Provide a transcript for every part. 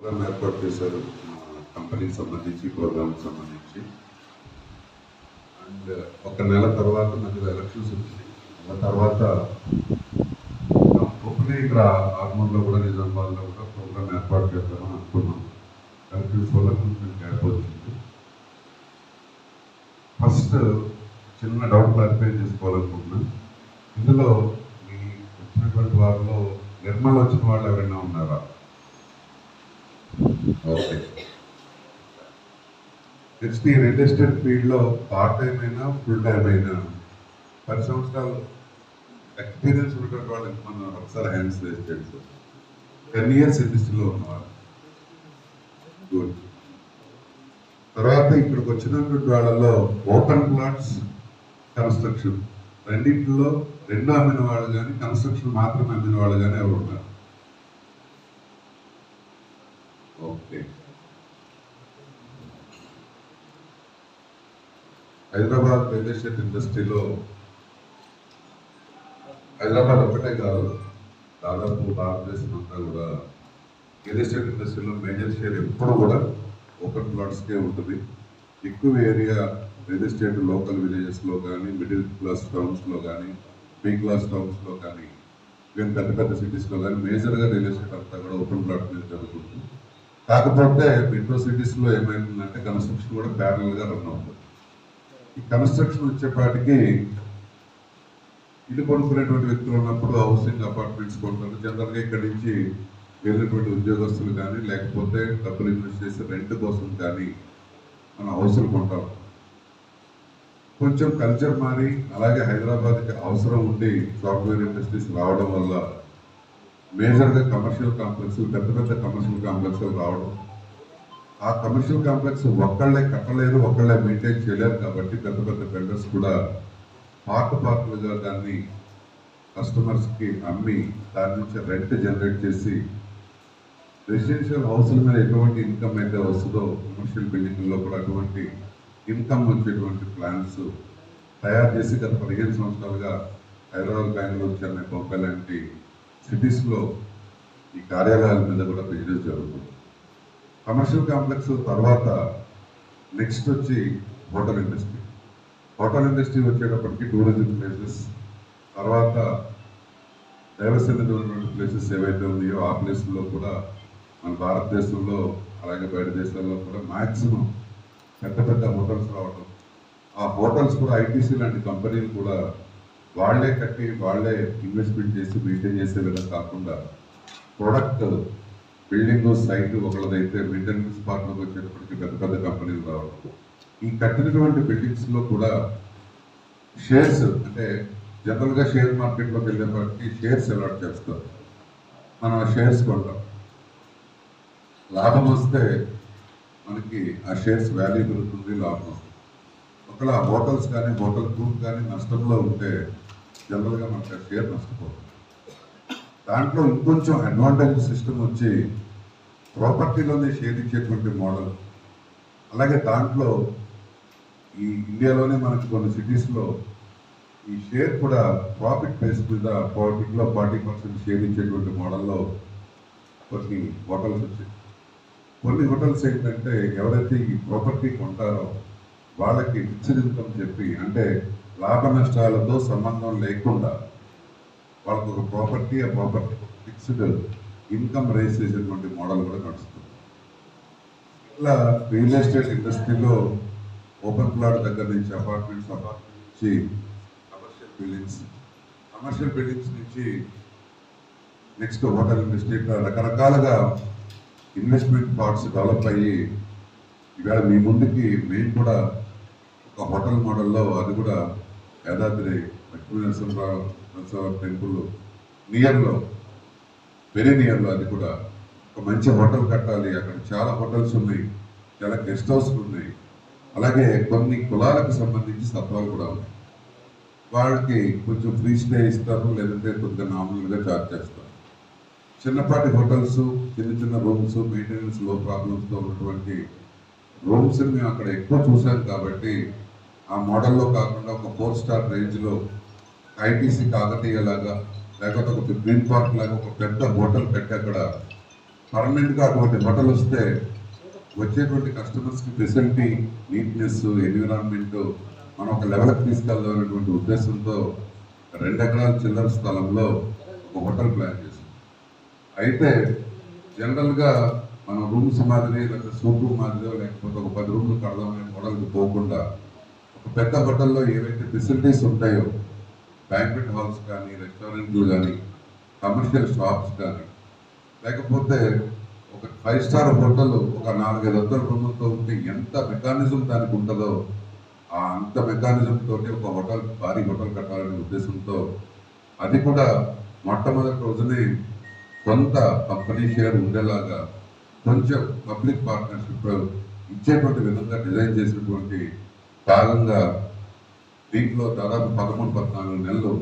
Programme ఏర్పాటు చేశారు కంపెనీకి సంబంధించి ప్రోగ్రామ్కి సంబంధించి. అండ్ ఒక నెల తర్వాత మధ్యలో ఎలక్షన్స్ వచ్చినాయి. నెల తర్వాత ఓపెన్ ఇక్కడ ఆర్మూర్లో కూడా నిజామాబాద్లో కూడా ప్రోగ్రామ్ ఏర్పాటు చేద్దామని అనుకున్నాం. ఎలక్షన్స్ వల్ల కొంచెం గ్యాప్ వచ్చింది. ఫస్ట్ చిన్న డౌట్ క్లారిఫై చేసుకోవాలనుకుంటున్నాను. ఇందులో మీ వచ్చినటువంటి వారిలో నిర్మల్ వచ్చిన వాళ్ళు ఎవరైనా ఉన్నారా? ఓకే. నెక్స్ట్ ఈ రియల్ ఎస్టేట్ ఫీల్డ్లో పార్ట్ టైం అయినా ఫుల్ టైం అయినా 10 సంవత్సరాలు ఎక్స్పీరియన్స్ ఉన్నటువంటి వాళ్ళు మనం ఒకసారి హ్యాండ్స్ రేస్ చేయండి. 10 years ఇండస్ట్రీలో ఉన్నవాళ్ళు. గుడ్. తర్వాత ఇక్కడికి వచ్చినటువంటి వాళ్ళలో ఓపెన్ ప్లాట్స్, కన్స్ట్రక్షన్ రెండింటిలో రెండు అమ్మిన వాళ్ళు కానీ కన్స్ట్రక్షన్ మాత్రమే అమ్మిన వాళ్ళు కానీ ఎవరు ఉన్నారు? ఓకే. హైదరాబాద్ రియల్ ఎస్టేట్ ఇండస్ట్రీలో హైదరాబాద్ ఒకటే కాదు, దాదాపు భారతదేశం అంతా కూడా రియల్ ఎస్టేట్ ఇండస్ట్రీలో మేజర్ షేర్ ఎప్పుడు కూడా ఓపెన్ ప్లాట్స్కే ఉంటుంది. ఎక్కువ ఏరియా రియల్ ఎస్టేట్ లోకల్ విలేజెస్లో కానీ, మిడిల్ క్లాస్ టౌన్స్లో కానీ, బి క్లాస్ టౌన్స్లో కానీ, ఈవెన్ పెద్ద పెద్ద సిటీస్లో కానీ మేజర్గా రియల్ ఎస్టేట్ అంతా కూడా ఓపెన్ ప్లాట్ మీద జరుగుతుంది. కాకపోతే మెట్రో సిటీస్లో ఏమైందంటే కన్స్ట్రక్షన్ కూడా ప్యారల్గా రన్ అవుతుంది. ఈ కన్స్ట్రక్షన్ వచ్చేపాటికి ఇల్లు కొనుక్కునేటువంటి వ్యక్తులు ఉన్నప్పుడు హౌసింగ్ అపార్ట్మెంట్స్ కొంటారు. జనరల్గా ఇక్కడి నుంచి వెళ్ళినటువంటి ఉద్యోగస్తులు కానీ, లేకపోతే డబ్బులు ఇన్వెస్ట్ చేసి రెంట్ కోసం కానీ మన హౌసులు కొంటాం. కొంచెం కల్చర్ మారి అలాగే హైదరాబాద్కి అవసరం ఉండి సాఫ్ట్వేర్ ఇండస్ట్రీస్ రావడం వల్ల మేజర్గా కమర్షియల్ కాంప్లెక్స్, పెద్ద పెద్ద కమర్షియల్ కాంప్లెక్స్ రావడం. ఆ కమర్షియల్ కాంప్లెక్స్ ఒక్కళ్ళే కట్టలేరు, ఒక్కళ్ళే మెయింటైన్ చేయలేరు. కాబట్టి పెద్ద పెద్ద బిల్డర్స్ కూడా పార్ట్లుగా దాన్ని కస్టమర్స్కి అమ్మి దాని నుంచి రెంట్ జనరేట్ చేసి రెసిడెన్షియల్ హౌస్ల మీద ఎటువంటి ఇన్కమ్ అయితే వస్తుందో కమర్షియల్ బిల్డింగ్లో కూడా అటువంటి ఇన్కమ్ వచ్చేటువంటి ప్లాన్స్ తయారు చేసి గత 15 సంవత్సరాలుగా హైదరాబాద్, బెంగళూరు, చెన్నై, బొంబాయి లాంటి సిటీస్లో ఈ కార్యాలయాల మీద కూడా బిజినెస్ జరుగుతుంది. కమర్షియల్ కాంప్లెక్స్ తర్వాత నెక్స్ట్ వచ్చి హోటల్ ఇండస్ట్రీ. హోటల్ ఇండస్ట్రీ వచ్చేటప్పటికి టూరిజం ప్లేసెస్, తర్వాత దైవసన్నిధి ఉన్నటువంటి ప్లేసెస్ ఏవైతే ఉన్నాయో ఆ ప్లేస్లో కూడా మన భారతదేశంలో అలాగే బయట దేశాల్లో కూడా మ్యాక్సిమం పెద్ద పెద్ద హోటల్స్ రావడం. ఆ హోటల్స్ కూడా ఐటీసీ లాంటి కంపెనీలు కూడా వాళ్లే కట్టి వాళ్లే ఇన్వెస్ట్మెంట్ చేసి మెయింటైన్ చేసే విధంగా కాకుండా ప్రొడక్ట్ బిల్డింగ్ సైట్ ఒకళ్ళదైతే మెయింటెనెన్స్ పార్ట్లోకి వచ్చేటప్పటికి పెద్ద పెద్ద కంపెనీలు రావడం. ఈ కట్టినటువంటి బిల్డింగ్స్లో కూడా షేర్స్, అంటే జనరల్గా షేర్ మార్కెట్లోకి వెళ్ళేప్పటికీ షేర్స్ అలాట్ చేస్తారు. మనం ఆ షేర్స్ కొంటాం. లాభం వస్తే మనకి ఆ షేర్స్ వాల్యూ పెరుగుతుంది, లాభం వస్తుంది. ఒకవేళ హోటల్స్ కానీ హోటల్ గ్రూప్ కానీ నష్టంలో ఉంటే జనరల్గా మనకి ఆ షేర్ నష్టపోతుంది. దాంట్లో ఇంకొంచెం అడ్వాంటేజ్ సిస్టమ్ వచ్చి ప్రాపర్టీలోనే షేర్ ఇచ్చేటువంటి మోడల్. అలాగే దాంట్లో ఈ ఇండియాలోనే మనకి కొన్ని సిటీస్లో ఈ షేర్ కూడా ప్రాఫిట్ బేస్ మీద ప్రాఫిట్లో 40% షేర్ ఇచ్చేటువంటి మోడల్లో కొన్ని హోటల్స్ వచ్చాయి. కొన్ని హోటల్స్ ఏంటంటే ఎవరైతే ఈ ప్రాపర్టీ కొంటారో వాళ్ళకి ఫిక్స్డ్ ఇన్కమ్ చెప్పి, అంటే లాభ నష్టాలతో సంబంధం లేకుండా వాళ్ళకు ఒక ప్రాపర్టీ, ఆ ప్రాపర్టీ ఫిక్స్డ్ ఇన్కమ్ రేస్ చేసేటువంటి మోడల్ కూడా నడుస్తుంది. ఇట్లా రియల్ ఎస్టేట్ ఇండస్ట్రీలో ఓపెన్ ప్లాట్ దగ్గర నుంచి అపార్ట్మెంట్స్ నుంచి కమర్షియల్ బిల్డింగ్స్ నుంచి నెక్స్ట్ హోటల్ ఇండస్ట్రీ, రకరకాలుగా ఇన్వెస్ట్మెంట్ పార్ట్స్ డెవలప్ అయ్యి ఇవాళ మీ ముందుకి మేము కూడా ఒక హోటల్ మోడల్లో, అది కూడా యాదాద్రి లక్ష్మీ నరసింహరావు టెంపుల్ నియర్లో, వెరీ నియర్లో, అది కూడా ఒక మంచి హోటల్ కట్టాలి. అక్కడ చాలా హోటల్స్ ఉన్నాయి, చాలా గెస్ట్ హౌస్లు ఉన్నాయి. అలాగే కొన్ని కులాలకు సంబంధించి సత్వాలు కూడా ఉన్నాయి. వాళ్ళకి కొంచెం ఫ్రీ స్టే ఇస్తారు, లేదంటే కొద్దిగా నామినల్గా ఛార్జ్ చేస్తారు. చిన్నపాటి హోటల్స్, చిన్న చిన్న రూమ్స్, మెయింటెనెన్స్ లో ప్రాబ్లమ్స్తో ఉన్నటువంటి రూమ్స్ మేము అక్కడ ఎక్కువ చూసాం. కాబట్టి ఆ మోడల్లో కాకుండా ఒక 4 స్టార్ రేంజ్లో ఐటీసీ కాకతీయ లాగా, లేకపోతే ఒక గ్రీన్ పార్క్ లాగా ఒక పెద్ద హోటల్ కట్టి అక్కడ పర్మనెంట్గా అటువంటి హోటల్ వస్తే వచ్చేటువంటి కస్టమర్స్కి ఫెసిలిటీ, నీట్నెస్, ఎన్విరాన్మెంట్ మనం ఒక లెవెల్కి తీసుకెళ్దాం అనేటువంటి ఉద్దేశంతో 2 ఎకరాల చిల్లర స్థలంలో ఒక హోటల్ ప్లాన్ చేశాం. అయితే జనరల్గా మనం రూమ్స్ మాదిరి లేకపోతే సూప్ రూమ్ మాదిరి లేకపోతే ఒక 10 రూమ్లు కడదామనే మోడల్కి పోకుండా ఒక పెద్ద హోటల్లో ఏవైతే ఫెసిలిటీస్ ఉంటాయో బ్యాంక్వెట్ హాల్స్ కానీ, రెస్టారెంట్లు కానీ, కమర్షియల్ షాప్స్ కానీ, లేకపోతే ఒక 5 స్టార్ హోటల్ ఒక 4-5 వందల రూములతో ఉంటే ఎంత మెకానిజం దానికి ఉంటుందో అంత మెకానిజం తోటి ఒక హోటల్, భారీ హోటల్ కట్టాలనే ఉద్దేశంతో అది కూడా మొట్టమొదటి రోజునే కొంత కంపెనీ షేర్ ఉండేలాగా కొంచెం పబ్లిక్ పార్ట్నర్షిప్ ఇచ్చేటువంటి విధంగా డిజైన్ చేసినటువంటి భాగంగా దీంట్లో దాదాపు 13-14 నెలలు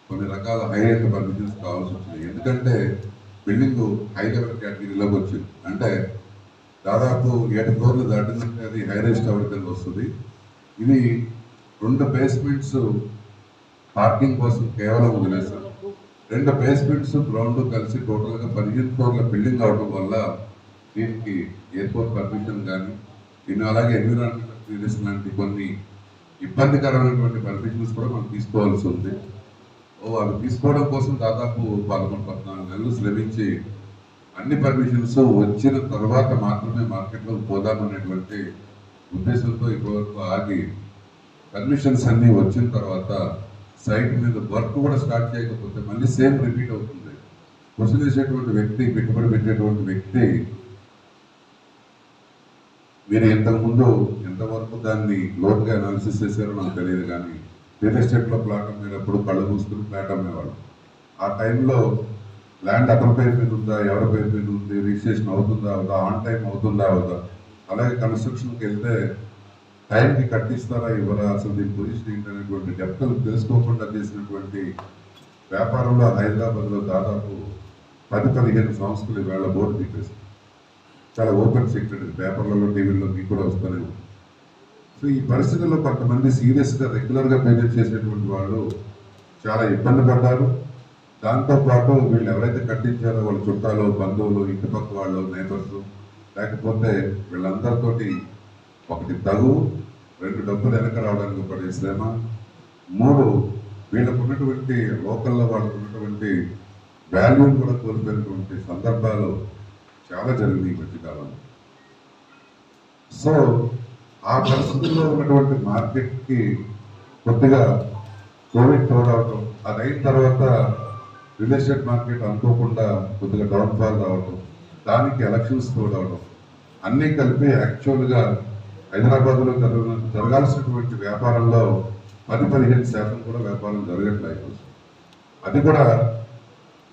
కొన్ని రకాల హై రేట్ పర్మిషన్స్ కావాల్సి వచ్చింది. ఎందుకంటే బిల్డింగ్ హై లెవెల్ కేటగిరీలోకి వచ్చింది. అంటే దాదాపు 7 ఫ్లోర్లు దాటిందంటే అది హై రైజ్ టవర్ కింద వస్తుంది. ఇది 2 బేస్మెంట్స్ పార్కింగ్ కోసం కేవలం వదిలేశారు. 2 బేస్మెంట్స్ గ్రౌండ్ కలిసి టోటల్గా 15 ఫ్లోర్ల బిల్డింగ్ అవడం వల్ల దీనికి ఎయిర్పోర్ట్ పర్మిషన్ కానీ, దీన్ని అలాగే ఎన్విరాన్మెంటల్ క్లియరెన్స్ లాంటి కొన్ని ఇబ్బందికరమైనటువంటి పర్మిషన్స్ కూడా మనం తీసుకోవాల్సి ఉంది. అవి తీసుకోవడం కోసం దాదాపు 13-14 నెలలు శ్రమించి అన్ని పర్మిషన్స్ వచ్చిన తర్వాత మాత్రమే మార్కెట్లోకి పోదామనేటువంటి ఉద్దేశంతో ఇప్పటివరకు ఆగి, పర్మిషన్స్ అన్నీ వచ్చిన తర్వాత సైట్ మీద వర్క్ కూడా స్టార్ట్ చేయకపోతే మళ్ళీ సేమ్ రిపీట్ అవుతుంది. క్వశ్చన్ వేసేటువంటి వ్యక్తి, పెట్టుబడి పెట్టేటువంటి వ్యక్తి మీరు ఇంతకుముందు ఎంతవరకు దాన్ని లోతుగా అనాలిసిస్ చేశారో నాకు తెలియదు, కానీ రియల్ ఎస్టేట్లో ప్లాట్ అమ్మేటప్పుడు కళ్ళు మూసుకుని ఫ్లాట్ అమ్మేవాళ్ళు. ఆ టైంలో ల్యాండ్ అతని పేరు మీద ఉందా, ఎవరి పేరు మీద ఉంది, రిజిస్ట్రేషన్ అవుతుందా అవుదా, ఆన్ టైం అవుతుందా అవుదా, అలాగే కన్స్ట్రక్షన్కి వెళ్తే టైంకి కట్టిస్తారా ఇవ్వరా, అసలు దీని పొజిషన్ ఏంటనేటువంటి డెప్తలు తెలుసుకోకుండా చేసినటువంటి వ్యాపారంలో హైదరాబాద్లో దాదాపు 10-15 సంస్థలు ఈవేళ బోర్డు తీసేసి చాలా ఓపెన్ సీక్రెట్, పేపర్లలో, టీవీల్లో మీకు కూడా వస్తూనే ఉంది. సో ఈ పరిస్థితుల్లో కొంతమంది సీరియస్గా రెగ్యులర్గా పేమెంట్ చేసేటువంటి వాళ్ళు చాలా ఇబ్బంది పడ్డారు. దాంతోపాటు వీళ్ళు ఎవరైతే కట్టించారో వాళ్ళ చుట్టాలు, బంధువులు, ఇంటి పక్క వాళ్ళు, నైబర్స్, లేకపోతే వీళ్ళందరితోటి ఒకటి తగు, 2 డబ్బులు వెనక రావడానికి పడే శ్రమ, 3 వీళ్ళకు ఉన్నటువంటి లోకల్లో వాళ్ళకు ఉన్నటువంటి వాల్యూని కూడా కోల్పోయినటువంటి సందర్భాలు చాలా జరిగింది ఈ మధ్యకాలంలో. సో ఆ పరిస్థితుల్లో ఉన్నటువంటి మార్కెట్కి కొద్దిగా కోవిడ్ తోడవటం, అది అయిన తర్వాత రియల్ ఎస్టేట్ మార్కెట్ అనుకోకుండా కొద్దిగా డౌన్ఫాల్ రావటం, దానికి ఎలక్షన్స్ తోడవడం, అన్నీ కలిపి యాక్చువల్గా హైదరాబాద్లో జరగాల్సినటువంటి వ్యాపారంలో 10-15% కూడా వ్యాపారం జరగట్లేదు. అది కూడా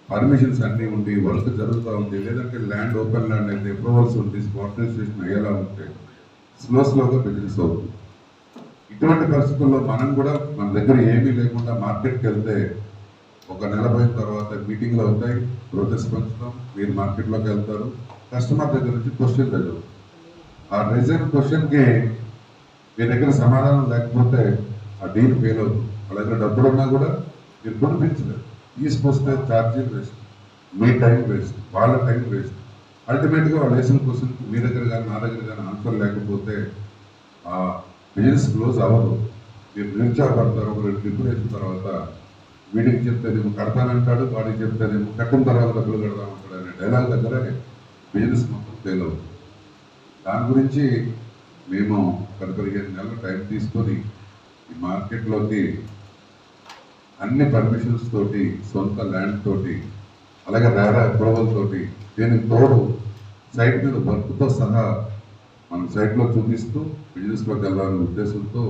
పర్మిషన్స్ అన్నీ ఉండి వర్క్ జరుగుతూ ఉంది, లేదంటే ల్యాండ్ ఓపెన్ ల్యాండ్ అయితే అప్రూవల్స్ ఉంది, స్పాట్ రిజిస్ట్రేషన్ అయ్యేలా ఉంటే స్లోగా బిజినెస్ అవుతుంది. ఇటువంటి పరిస్థితుల్లో మనం కూడా మన దగ్గర ఏమీ లేకుండా మార్కెట్కి వెళ్తే ఒక నెల పోయిన తర్వాత మీటింగ్లు అవుతాయి, ప్రోసెస్ పంచుతాం, మీరు మార్కెట్లోకి వెళ్తారు, కస్టమర్ దగ్గర నుంచి క్వశ్చన్ దగ్గర ఆ రిజర్వ్ క్వశ్చన్కి మీ దగ్గర సమాధానం లేకపోతే ఆ డీల్ ఫెయిల్ అవుతుంది. వాళ్ళ దగ్గర డబ్బులు ఉన్నా కూడా మీరు కొనిపించలేదు, తీసుకొస్తే ఛార్జీలు వేస్ట్, మీ టైం వేస్ట్, వాళ్ళ టైం వేస్ట్. అల్టిమేట్గా వాళ్ళు వేసిన క్వశ్చన్ మీ దగ్గర కానీ నా దగ్గర కానీ ఆన్సర్ లేకపోతే ఆ బిజినెస్ క్లోజ్ అవ్వదు. మీరు నిరుత్సాహపడతారు. ఒక 2 ట్రిప్పులు వేసిన తర్వాత వీడికి చెప్తేనేమో కడతానంటాడు, వాడికి చెప్తేనేమో కట్టిన తర్వాత డబ్బులు కడతామంటాడు అనే డైలాగ్ దగ్గరే బిజినెస్ మొత్తం ఫెయిల్ అవుతుంది. దాని గురించి మేము 10-15 నెలలు టైం తీసుకొని ఈ మార్కెట్లోకి అన్ని పర్మిషన్స్ తోటి, సొంత ల్యాండ్ తోటి, అలాగే రేరా అప్రూవల్ తోటి, దీనికి తోడు సైట్ మీద వర్క్తో సహా మనం సైట్లో చూపిస్తూ బిజినెస్లోకి వెళ్ళాలనే ఉద్దేశంతో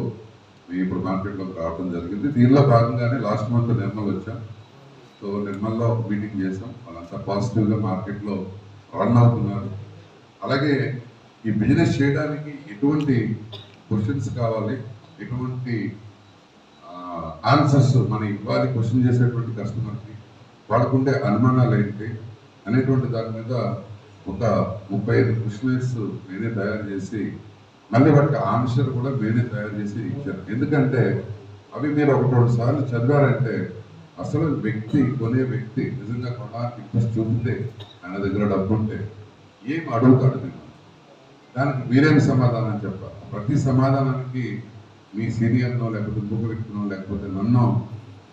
మేము ఇప్పుడు మార్కెట్లోకి రావడం జరిగింది. దీనిలో భాగంగానే లాస్ట్ మంత్ నిర్మల్ వచ్చాం. సో నిర్మల్లో ఒక మీటింగ్ చేసాం. వాళ్ళంతా పాజిటివ్గా మార్కెట్లో రన్ అవుతున్నారు. అలాగే ఈ బిజినెస్ చేయడానికి ఎటువంటి క్వశ్చన్స్ కావాలి, ఎటువంటి ఆన్సర్స్ మనం ఇవ్వాలి క్వశ్చన్ చేసేటువంటి కస్టమర్కి, వాళ్ళకుండే అనుమానాలు ఏంటి అనేటువంటి దాని మీద ఒక 35 క్వశ్చనర్స్ నేనే తయారు చేసి, మళ్ళీ వాటికి ఆన్సర్ కూడా నేనే తయారు చేసి ఇచ్చాను. ఎందుకంటే అవి మీరు 1-2 సార్లు చదివారంటే అసలు వ్యక్తి, కొనే వ్యక్తి నిజంగా కొనడానికి ఇంట్రెస్ట్ చూపితే, ఆయన దగ్గర డబ్బు ఉంటే ఏం అడుగుతాడు నేను, దానికి మీరేం సమాధానం చెప్పాలి? ప్రతి సమాధానానికి మీ సీనియర్నో లేకపోతే ఇంకొక వ్యక్తినో లేకపోతే నన్నో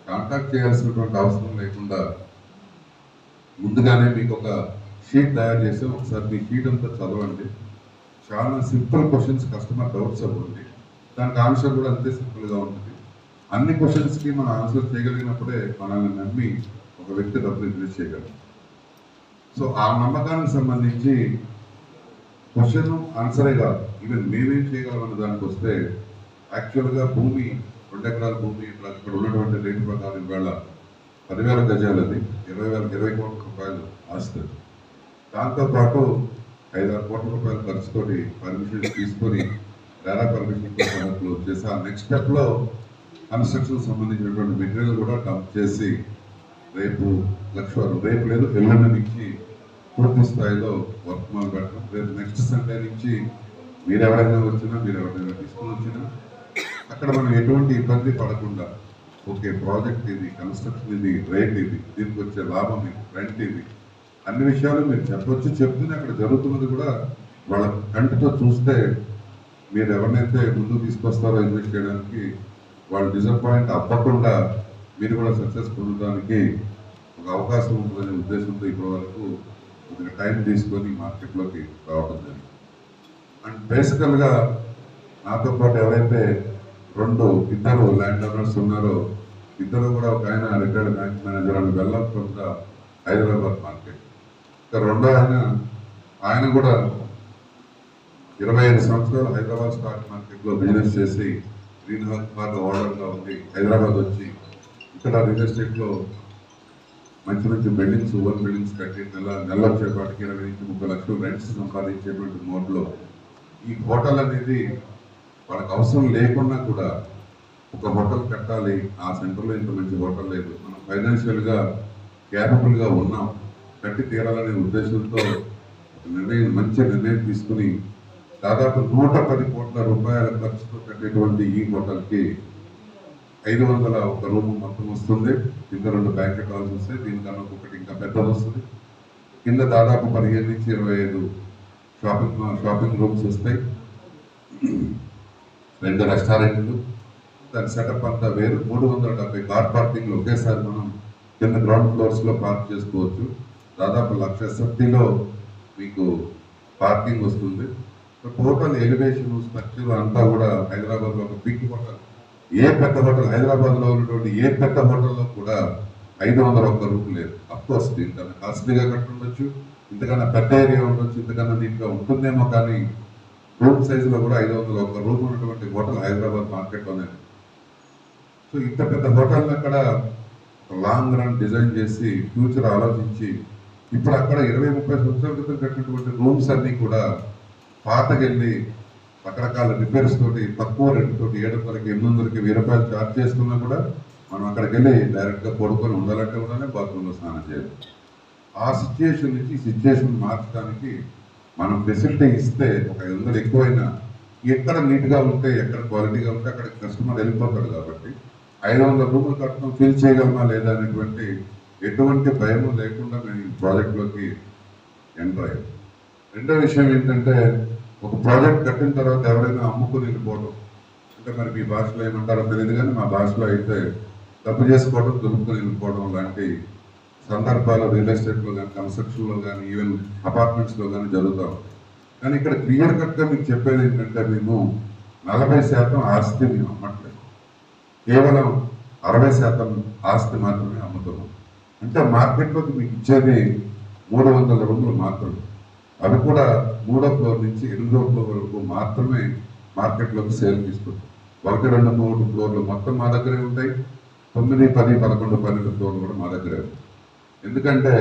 కాంటాక్ట్ చేయాల్సినటువంటి అవసరం లేకుండా ముందుగానే మీకు ఒక షీట్ తయారు చేసి ఒకసారి మీ షీట్ అంతా చదవండి. చాలా సింపుల్ క్వశ్చన్స్, కస్టమర్ డౌట్స్ అవ్వండి, దానికి ఆన్సర్ కూడా అంతే సింపుల్గా ఉంటుంది. అన్ని క్వశ్చన్స్కి మనం ఆన్సర్ చేయగలిగినప్పుడే మనల్ని నమ్మి ఒక వ్యక్తి డబ్బులు ఇన్వెస్ట్ చేయగలరు. సో ఆ నమ్మకానికి సంబంధించి క్వశ్చన్ ఆన్సరే కాదు, ఈవెన్ మేమేం చేయగలమన్న దానికి వస్తే యాక్చువల్గా భూమి 2 ఎకరాల భూమి ఇక్కడ ఉన్నటువంటి రేటు ప్రకారం ఇవాళ 10,000 గజాలది 20 కోట్ల రూపాయలు ఆస్తుంది. దాంతోపాటు 5-6 కోట్ల రూపాయల ఖర్చుతోటి పర్మిషన్ తీసుకొని డేరా పర్మిషన్ క్లోజ్ చేసి ఆ నెక్స్ట్ స్టెప్లో కన్స్ట్రక్షన్ సంబంధించినటువంటి మెటీరియల్ కూడా డంప్ చేసి రేపు రేపు లేదు ఎల్లుండి నుంచి పూర్తి స్థాయిలో వర్క్ మొదలు పెట్టడం. రేపు నెక్స్ట్ సండే నుంచి మీరు ఎవరైనా తీసుకుని వచ్చినా అక్కడ మనం ఎటువంటి ఇబ్బంది పడకుండా ఓకే ప్రాజెక్ట్ ఇది, కన్స్ట్రక్షన్ ఇది, రేట్ ఇది, దీనికి వచ్చే లాభం ఇది, రెంట్ ఇది, అన్ని విషయాలు మీరు చెప్పొచ్చు. చెప్తూనే అక్కడ జరుగుతున్నది కూడా వాళ్ళ కంటితో చూస్తే మీరు ఎవరినైతే ముందుకు తీసుకొస్తారో ఇన్వెస్ట్ చేయడానికి వాళ్ళు డిసప్పాయింట్ అవ్వకుండా మీరు కూడా సక్సెస్ పొందడానికి ఒక అవకాశం ఉంటుందనే ఉద్దేశంతో ఇప్పటి వరకు కొద్దిగా టైం తీసుకొని మార్కెట్లోకి రావడం జరిగింది. అండ్ బేసికల్గా నాతో పాటు ఎవరైతే ఇద్దరు ల్యాండ్ ఓనర్స్ ఉన్నారో, ఇద్దరు కూడా ఒక ఆయన రిటైర్డ్ బ్యాంక్ మేనేజర్ అని వెళ్ళం కొంత హైదరాబాద్ మార్కెట్, ఇంకా రెండో ఆయన కూడా 25 సంవత్సరాలు హైదరాబాద్ స్టాక్ మార్కెట్లో బిజినెస్ చేసి గ్రీన్ హౌస్ బాగా ఓనర్గా ఉంది. హైదరాబాద్ వచ్చి ఇక్కడ రియల్ ఎస్టేట్లో మంచి మంచి బిల్డింగ్స్, ఓన్ బిల్డింగ్స్ కట్టి నెల వచ్చేపాటికి 20-30 లక్షలు రెంట్స్ సంపాదించేటువంటి మోడ్లో ఈ హోటల్ అనేది వాళ్ళకి అవసరం లేకున్నా కూడా ఒక హోటల్ కట్టాలి, ఆ సెంటర్లో ఇంత మంచి హోటల్ లేదు, మనం ఫైనాన్షియల్గా క్యాపబుల్గా ఉన్నాం, కట్టి తీరాలనే ఉద్దేశంతో మంచి నిర్ణయం తీసుకుని దాదాపు 110 కోట్ల రూపాయల ఖర్చుతో కట్టేటువంటి ఈ హోటల్కి 501 రూమ్ మొత్తం వస్తుంది. ఇంకా 2 బ్యాంకెట్ హాల్స్ వస్తాయి, దీనికన్నా ఒకటి ఇంకా పెద్దది వస్తుంది. కింద దాదాపు 15 నుంచి 25 షాపింగ్ రూమ్స్ వస్తాయి, 2 రెస్టారెంట్లు, దాని సెటప్ అంతా వేరు. 370 కార్ పార్కింగ్లు ఒకేసారి మనం కింద గ్రౌండ్ ఫ్లోర్స్లో పార్క్ చేసుకోవచ్చు. దాదాపు 1,00,000 SFTలో మీకు పార్కింగ్ వస్తుంది. టోటల్ ఎలివేషన్ స్ట్రక్చర్ అంతా కూడా హైదరాబాద్లో ఒక బిగ్ హోటల్, ఏ పెద్ద హోటల్ హైదరాబాద్లో ఉన్నటువంటి ఏ పెద్ద హోటల్లో కూడా 501 రూమ్ లేదు. అఫ్కోర్స్ దీనికన్నా కాస్ట్లీగా కట్టుండొచ్చు, ఇంతకన్నా పెద్ద ఏరియా ఉండొచ్చు, ఇంతకన్నా దీంట్లో ఉంటుందేమో, కానీ రూమ్ సైజులో కూడా 501 రూమ్ ఉన్నటువంటి హోటల్ హైదరాబాద్ మార్కెట్లోనే. సో ఇంత పెద్ద హోటల్ అక్కడ లాంగ్ రన్ డిజైన్ చేసి ఫ్యూచర్ ఆలోచించి ఇప్పుడు అక్కడ 20-30 సంవత్సరాల క్రితం కట్టినటువంటి రూమ్స్ అన్నీ కూడా పాతకెళ్ళి రకరకాల రిపేర్స్ తోటి తక్కువ రెంట్తోటి 700కి 800కి 1000 రూపాయలు ఛార్జ్ చేసుకున్నా కూడా మనం అక్కడికి వెళ్ళి డైరెక్ట్గా పడుకొని ఉండాలంటే కూడా బాత్రూంలో స్నానం చేయాలి. ఆ సిచ్యుయేషన్ నుంచి సిచ్యుయేషన్ మార్చడానికి మనం ఫెసిలిటీ ఇస్తే ఒక 500 ఎక్కువైనా ఎక్కడ నీట్గా ఉంటే ఎక్కడ క్వాలిటీగా ఉంటే అక్కడ కస్టమర్ వెళ్ళిపోతాడు. కాబట్టి 500 రూములు కట్టడం ఫిల్ చేయగలమా లేదా అనేటువంటి ఎటువంటి భయం లేకుండా మేము ఈ ప్రాజెక్ట్లోకి ఎంటర్ అయ్యాం. రెండో విషయం ఏంటంటే ఒక ప్రాజెక్ట్ కట్టిన తర్వాత ఎవరైనా అమ్ముకుని వెళ్ళిపోవడం, అంటే మరి మీ భాషలో ఏమంటారో తెలియదు కానీ మా భాషలో అయితే తప్పు చేసుకోవడం, దులుపుకొని వెళ్ళిపోవడం లాంటి సందర్భాలు రియల్ ఎస్టేట్లో కానీ కన్స్ట్రక్షన్లో కానీ ఈవెన్ అపార్ట్మెంట్స్లో కానీ జరుగుతూ ఉంటాయి. కానీ ఇక్కడ క్లియర్ కట్గా మీకు చెప్పేది ఏంటంటే మేము 40% ఆస్తి మేము అమ్మట్లేదు, కేవలం 60% ఆస్తి మాత్రమే అమ్ముతున్నాం. అంటే మార్కెట్లోకి మీకు ఇచ్చేది 300 రూములు మాత్రమే, అవి కూడా 3వ ఫ్లోర్ నుంచి 8వ ఫ్లోర్ వరకు మాత్రమే మార్కెట్లోకి సేల్ తీసుకుంటాం. 1, 2, 3 ఫ్లోర్లు మొత్తం మా దగ్గరే ఉంటాయి, 9, 10, 11, 12 ఫ్లోర్లు కూడా మా దగ్గరే ఉంటాయి. ఎందుకంటే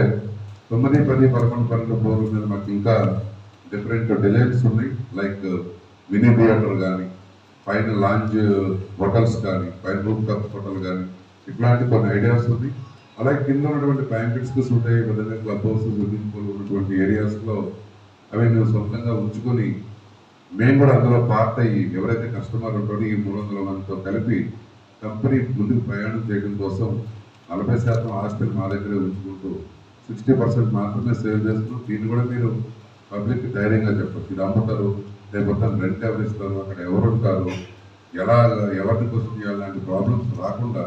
9, 10, 11, 12 ఫ్లోర్ల మీద మాకు ఇంకా డిఫరెంట్ డిజైన్స్ ఉన్నాయి. లైక్ మినీ థియేటర్ కానీ, పైన లాంజ్ హోటల్స్ కానీ, పైన రూప్ టాప్ హోటల్ కానీ, ఇట్లాంటి కొన్ని ఐడియాస్ ఉన్నాయి. అలాగే కింద ఉన్నటువంటి బ్యాంకెట్స్కి ఉంటాయి, విధంగా క్లబ్ హౌస్, స్విమ్మింగ్ పూల్ ఉన్నటువంటి ఏరియాస్లో అవి మేము సొంతంగా ఉంచుకొని మేము కూడా అందులో పార్ట్ అయ్యి ఎవరైతే కస్టమర్ ఉంటారో ఈ 300 మందితో కలిపి కంపెనీ ముందుకు ప్రయాణం చేయడం కోసం 40% ఆస్తులు మా దగ్గరే ఉంచుకుంటూ 60% మాత్రమే సేవ్ చేస్తున్నాం. దీన్ని కూడా మీరు పబ్లిక్ ధైర్యంగా చెప్పచ్చు, ఇది అమ్ముతారు, లేకపోతే రెంట్ ఎవరు ఇస్తారు, అక్కడ ఎవరు ఉంటారు, ఎలా ఎవరిని క్వశ్చన్ చేయాలి, లాంటి ప్రాబ్లమ్స్ రాకుండా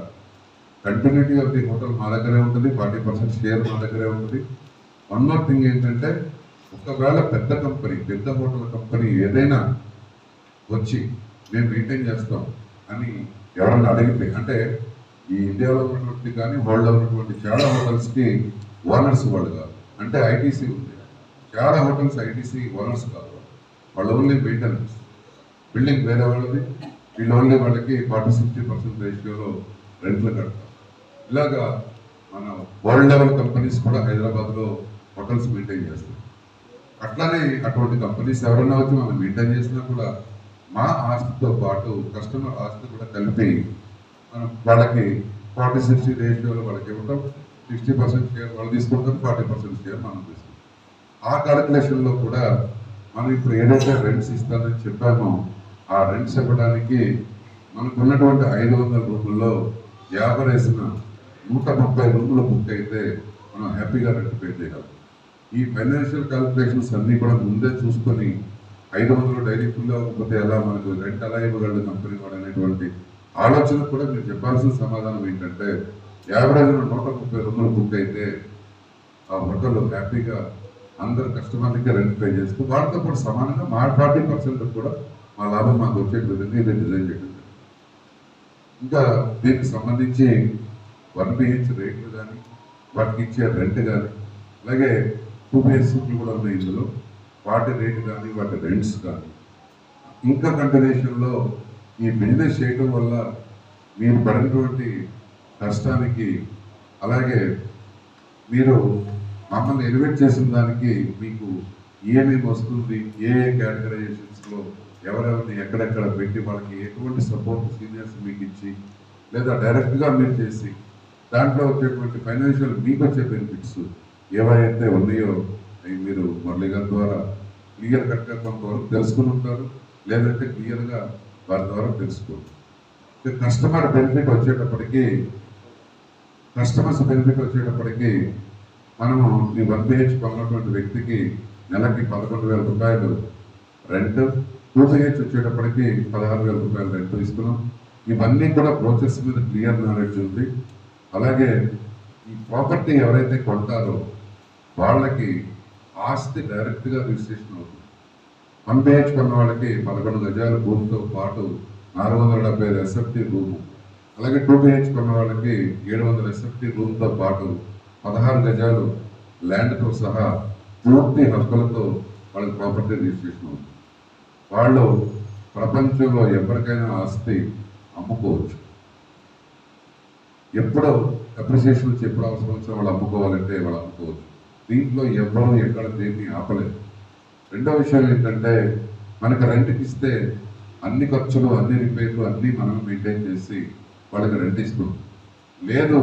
కంటిన్యూటీ ఆఫ్ ది హోటల్ మా దగ్గరే ఉంటుంది, 40% షేర్ మా దగ్గరే ఉంటుంది. వన్ మోర్ థింగ్ ఏంటంటే, ఒకవేళ పెద్ద హోటల్ కంపెనీ ఏదైనా వచ్చి మేము మెయింటైన్ చేస్తాం అని ఎవరన్నా అడిగితే, అంటే ఈ ఇండియాలో ఉన్నటువంటి కానీ వరల్డ్లో ఉన్నటువంటి చాలా హోటల్స్కి ఓనర్స్ వాళ్ళు కాదు, అంటే ఐటీసీ ఉంది, చాలా హోటల్స్ ఐటీసీ ఓనర్స్ కాదు, వాళ్ళు ఓన్లీ మెయింటెనెన్స్, బిల్డింగ్ వేరే వాళ్ళది, వీళ్ళు ఓన్లీ వాళ్ళకి 40-60% రేషియోలో రెంట్లు కడతారు. ఇలాగా మన వరల్డ్ లెవెల్ కంపెనీస్ కూడా హైదరాబాద్లో హోటల్స్ మెయింటైన్ చేస్తారు. అట్లానే అటువంటి కంపెనీస్ ఎవరైనా వచ్చి మనం మెయింటైన్ చేసినా కూడా మా ఆస్తితో పాటు కస్టమర్ ఆస్తి కూడా కలిపి మనం వాళ్ళకి 40-60 రేషియోలో వాళ్ళకి ఇవ్వటం, 60% షేర్ వాళ్ళు తీసుకుంటాం, 40% షేర్ మనం తీసుకుంటాం. ఆ క్యాలిక్యులేషన్లో కూడా మనం ఇప్పుడు ఏదైతే రెంట్స్ ఇస్తానని చెప్పామో ఆ రెంట్స్ ఇవ్వడానికి మనకు ఉన్నటువంటి 500 రూముల్లో యావరేజ్న 130 రూములు బుక్ అయితే మనం హ్యాపీగా రెంట్ పే చేయగలం. ఈ ఫైనాన్షియల్ క్యాలిక్యులేషన్స్ అన్నీ కూడా ముందే చూసుకొని 500 డైలీ ఫుల్ అవ్వకపోతే ఎలా, మనకు రెంట్ ఎలా ఇవ్వగలదు కంపెనీ వాడు అనేటువంటి ఆలోచన కూడా మీరు చెప్పాల్సిన సమాధానం ఏంటంటే, యావరేజ్ 130 రూములు బుక్ అయితే ఆ హోటల్ హ్యాపీగా అందరు కస్టమర్లకి రెంట్ పే చేస్తూ వాళ్ళతో పాటు సమానంగా మా 40% కూడా మా లాభం మాకు వచ్చే విధంగా ఇది డిజైన్ చేయడం. ఇంకా దీనికి సంబంధించి 1 BH రేట్లు కానీ, వాటికి ఇచ్చే రెంట్ కానీ, అలాగే 2 BH సీట్లు కూడా ఉన్నాయి ఇందులో, వాటి రేటు కానీ, వాటి రెంట్స్ కానీ, ఇంకా కంటిన్యూషన్లో ఈ బిజినెస్ చేయడం వల్ల మీరు పడినటువంటి కష్టానికి, అలాగే మీరు మమ్మల్ని ఎలివేట్ చేసిన దానికి మీకు ఏమేమి వస్తుంది, ఏ కేటగరైజేషన్స్లో ఎవరెవరిని ఎక్కడెక్కడ పెట్టి వాళ్ళకి ఎటువంటి సపోర్ట్ సీనియర్స్ మీకు ఇచ్చి, లేదా డైరెక్ట్గా మీరు చేసి దాంట్లో వచ్చేటువంటి ఫైనాన్షియల్ మీకు వచ్చే బెనిఫిట్స్ ఏవైతే ఉన్నాయో అవి మీరు మురళి గారి ద్వారా క్లియర్ కట్గా కొంతవరకు తెలుసుకుని ఉంటారు, లేదంటే క్లియర్గా వారి ద్వారా తెలుసుకోండి. కస్టమర్స్ బెనిఫిట్ వచ్చేటప్పటికి మనము ఈ 1 BH కొన్నటువంటి వ్యక్తికి నెలకి 11,000 రూపాయలు రెంట్, 2 BH వచ్చేటప్పటికి 16,000 రూపాయలు రెంట్ ఇస్తున్నాం. ఇవన్నీ కూడా బ్రోచర్స్ మీద క్లియర్ నాలెడ్జ్ ఉంది. అలాగే ఈ ప్రాపర్టీ ఎవరైతే కొంటారో వాళ్ళకి ఆస్తి డైరెక్ట్గా రిజిస్ట్రేషన్ అవుతుంది. 1 BH కొన్న వాళ్ళకి 11 గజాల భూమితో పాటు 475 SFT రూము, అలాగే 2 BH కొన్న వాళ్ళకి 700 SFT రూమ్తో పాటు 16 గజాలు ల్యాండ్తో సహా పూర్తి హక్కులతో వాళ్ళకి ప్రాపర్టీ రిజిస్ట్రేషన్ అవుతుంది. వాళ్ళు ప్రపంచంలో ఎవరికైనా ఆస్తి అమ్ముకోవచ్చు. ఎప్పుడో అప్రిసియేషన్ వచ్చి ఎప్పుడు అవసరం వచ్చినా వాళ్ళు అమ్ముకోవాలంటే వాళ్ళు అమ్ముకోవచ్చు. దీంట్లో ఎవరో ఎక్కడ దేన్ని ఆపలేదు. రెండో విషయం ఏంటంటే, మనకు రెంట్కి ఇస్తే అన్ని ఖర్చులు, అన్ని రిపేర్లు అన్నీ మనం మెయింటైన్ చేసి వాళ్ళకి రెంట్ ఇస్తున్నాం. లేదు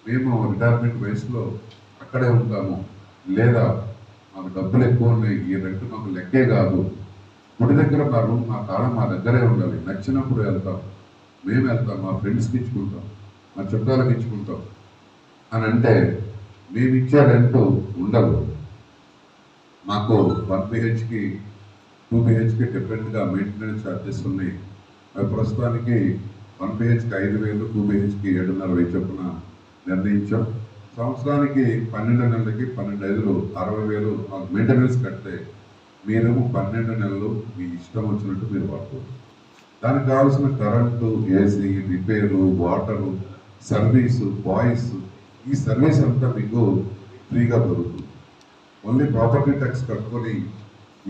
మేము రిటైర్మెంట్ వయసులో అక్కడే ఉంటాము, లేదా మాకు డబ్బులు ఎక్కువ ఉన్నాయి, ఈ రెంట్ మాకు లెక్కే కాదు, గుడి దగ్గర మా రూమ్ మా కాలం మా దగ్గరే ఉండాలి, నచ్చినప్పుడు వెళ్తాం, మేము వెళ్తాం, మా ఫ్రెండ్స్కి ఇచ్చుకుంటాం, మా చుట్టాలకు ఇచ్చుకుంటాం అని అంటే మేము ఇచ్చే రెంట్ ఉండదు. మాకు 1 BHకి 2 BHకి డిఫరెంట్గా మెయింటెనెన్స్ ఛార్జెస్ ఉన్నాయి. అవి ప్రస్తుతానికి 1 BHకి 5,000, 2 BHకి 7,500 చొప్పున నిర్ణయించాం. సంవత్సరానికి 12 నెలలకి 12,500 60,000 మాకు మెయింటెనెన్స్ కడితే మీరేమో 12 నెలలు మీ ఇష్టం వచ్చినట్టు మీరు వాడుకోవచ్చు. దానికి కావాల్సిన current, AC, repair, water, service, boys, ఈ సర్వీస్ అంతా మీకు ఫ్రీగా దొరుకుతుంది. ఓన్లీ ప్రాపర్టీ ట్యాక్స్ కట్టుకొని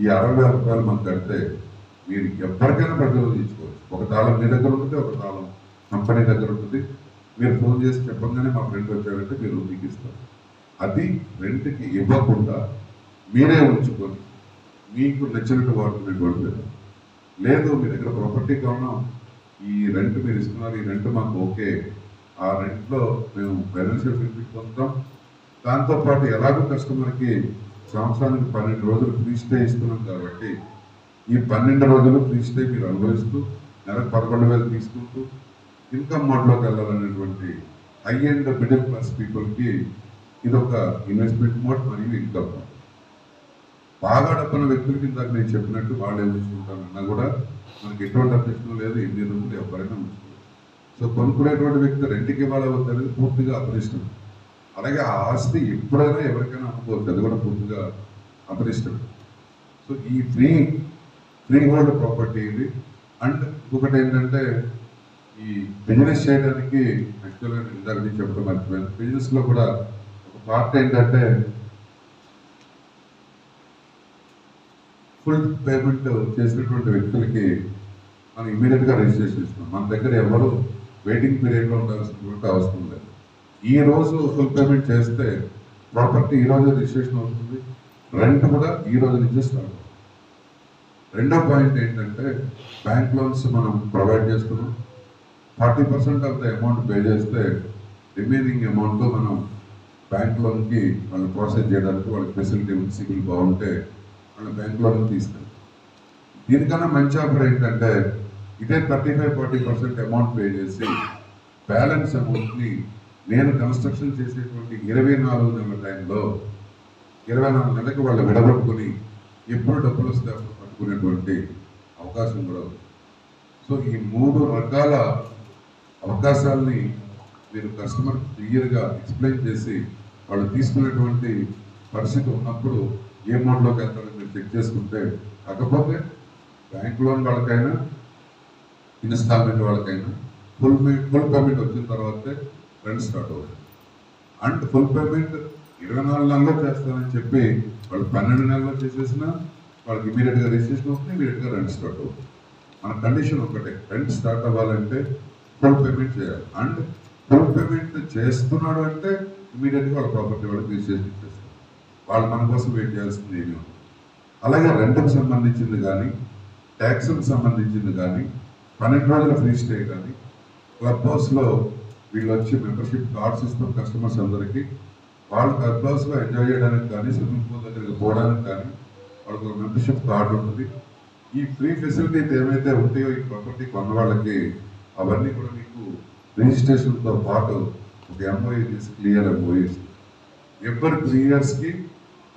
ఈ 60,000 రూపాయలు మనకు కడితే మీరు ఎప్పటికైనా ప్రతిరోధించుకోవచ్చు. ఒక తాళం మీ దగ్గర ఉంటుంది, ఒక తాళం కంపెనీ దగ్గర ఉంటుంది. మీరు ఫోన్ చేసి చెప్పగానే మా ఫ్రెండ్ వచ్చారంటే మీరు మీకు ఇస్తారు. అది రెంట్కి ఇవ్వకుండా మీరే ఉంచుకొని మీకు నచ్చినట్టు వాడుకునేటువంటి లేదు. మీ దగ్గర ప్రాపర్టీ కావున ఈ రెంట్ మీరు ఇస్తున్నారు, ఈ రెంట్ మాకు ఓకే, ఆ రెంట్లో మేము ఫైనాన్షియల్ బెనిఫిట్ పొందుతాం. దాంతోపాటు ఎలాగో కస్టమర్కి సంవత్సరానికి 12 రోజులు ఫ్రీ స్టే ఇస్తున్నాం కాబట్టి ఈ 12 రోజులు ఫ్రీ స్టే మీరు అనుభవిస్తూ నెలకు 11,000 తీసుకుంటూ ఇన్కమ్ మోడ్లోకి వెళ్ళాలనేటువంటి హై అండ్ మిడిల్ క్లాస్ పీపుల్కి ఇది ఒక ఇన్వెస్ట్మెంట్ మోడ్ మరియు ఇన్కమ్ మోడ్. బాగా డబ్బున్న వ్యక్తులకి ఇందాక నేను చెప్పినట్టు వాళ్ళు ఉంచుకుంటానన్నా కూడా మనకి ఎటువంటి అభ్యర్థం లేదు, ఎన్ని రోజులు ఎవరైనా ఉంచుకోవచ్చు. సో కొనుక్కునేటువంటి వ్యక్తి రెంట్కి ఇవ్వాలి అనేది పూర్తిగా అపరిష్టం. అలాగే ఆ ఆస్తి ఎప్పుడైనా ఎవరికైనా అమ్ముకోవచ్చు, అది కూడా పూర్తిగా అపరిష్టం. సో ఈ ఫ్రీ హోల్డ్ ప్రాపర్టీ ఇది. అండ్ ఇంకొకటి ఏంటంటే ఈ బిజినెస్ చేయడానికి యాక్చువల్గా ఇందాక నేను చెప్పడం మర్చిపోయాను. బిజినెస్లో కూడా ఒక పార్ట్ ఏంటంటే ఫుల్ పేమెంట్ చేసినటువంటి వ్యక్తులకి మనం ఇమీడియట్గా రిజిస్ట్రేషన్ ఇస్తున్నాం. మన దగ్గర ఎవరు వెయిటింగ్ పీరియడ్లో ఉండాల్సినటువంటి అవసరం లేదు. ఈ రోజు ఫుల్ పేమెంట్ చేస్తే ప్రాపర్టీ ఈ రోజు రిజిస్ట్రేషన్ అవుతుంది, రెంట్ కూడా ఈ రోజు నుంచి స్టార్ట్ అవుతుంది. రెండో పాయింట్ ఏంటంటే బ్యాంక్ లోన్స్ మనం ప్రొవైడ్ చేస్తున్నాం. 40% ఆఫ్ ద అమౌంట్ పే చేస్తే రిమైనింగ్ అమౌంట్ మనం బ్యాంక్ లోన్కి వాళ్ళు ప్రాసెస్ చేయడానికి వాళ్ళకి ఫెసిలిటీ ఉంది. సిబిల్ బాగుంటే వాళ్ళు బ్యాంక్ లోన్ తీసుకెళ్తారు. దీనికన్నా మంచి ఆఫర్ ఏంటంటే ఇదే 35-40% అమౌంట్ పే చేసి బ్యాలెన్స్ అమౌంట్ని నేను కన్స్ట్రక్షన్ చేసేటువంటి 24 నెలల టైంలో 24 నెలలకు వాళ్ళు విడగొట్టుకుని ఎప్పుడు డబ్బులు వస్తే అప్పుడు పట్టుకునేటువంటి అవకాశం కూడా ఉంది. సో ఈ 3 రకాల అవకాశాలని మీరు కస్టమర్ క్లియర్గా ఎక్స్ప్లెయిన్ చేసి వాళ్ళు తీసుకునేటువంటి పరిస్థితి ఉన్నప్పుడు ఏ మోడ్లోకి వెళ్తారో మీరు చెక్ చేసుకుంటే, కాకపోతే బ్యాంక్ లోన్ వాళ్ళకైనా ఇన్స్టాల్మెంట్ వాళ్ళకైనా ఫుల్ పేమెంట్ వచ్చిన తర్వాతే రెంట్ స్టార్ట్ అవుతుంది. అండ్ ఫుల్ పేమెంట్ 24 నెలల్లో చేస్తానని చెప్పి వాళ్ళు 12 నెలల్లో చేసేసినా వాళ్ళకి ఇమీడియట్గా రిజిస్ట్రేషన్ అవుతుంది, ఇమీడియట్గా రెంట్ స్టార్ట్ అవుతుంది. మన కండిషన్ ఒకటే, రెంట్ స్టార్ట్ అవ్వాలంటే ఫుల్ పేమెంట్ చేయాలి. అండ్ ఫుల్ పేమెంట్ చేస్తున్నాడు అంటే ఇమీడియట్గా వాళ్ళ ప్రాపర్టీ వాళ్ళకి రిజిస్ట్రేషన్ ఇచ్చేస్తారు. వాళ్ళు మన కోసం వెయిట్ చేయాల్సింది ఏమీ ఉంది. అలాగే రెంట్కి సంబంధించింది కానీ, ట్యాక్స్కి సంబంధించింది కానీ, 12 రోజుల ఫ్రీ స్టే కానీ, క్లబ్ హౌస్లో వీళ్ళు వచ్చి మెంబర్షిప్ కార్డ్స్ ఇస్తాం కస్టమర్స్ అందరికీ. వాళ్ళు క్లబ్ హౌస్లో ఎంజాయ్ చేయడానికి కానీ, స్విమ్మింగ్ పూల్ దగ్గరికి పోవడానికి కానీ వాళ్ళకి ఒక మెంబర్షిప్ కార్డు ఉంటుంది. ఈ ఫ్రీ ఫెసిలిటీస్ ఏమైతే ఉంటాయో ఈ ప్రాపర్టీ కొన్న వాళ్ళకి అవన్నీ కూడా మీకు రిజిస్ట్రేషన్తో పాటు ఒక ఎంఓఈ తీసి క్లియర్ ఎంఓఈ ఇస్తుంది. ఎవ్రీ 3 ఇయర్స్కి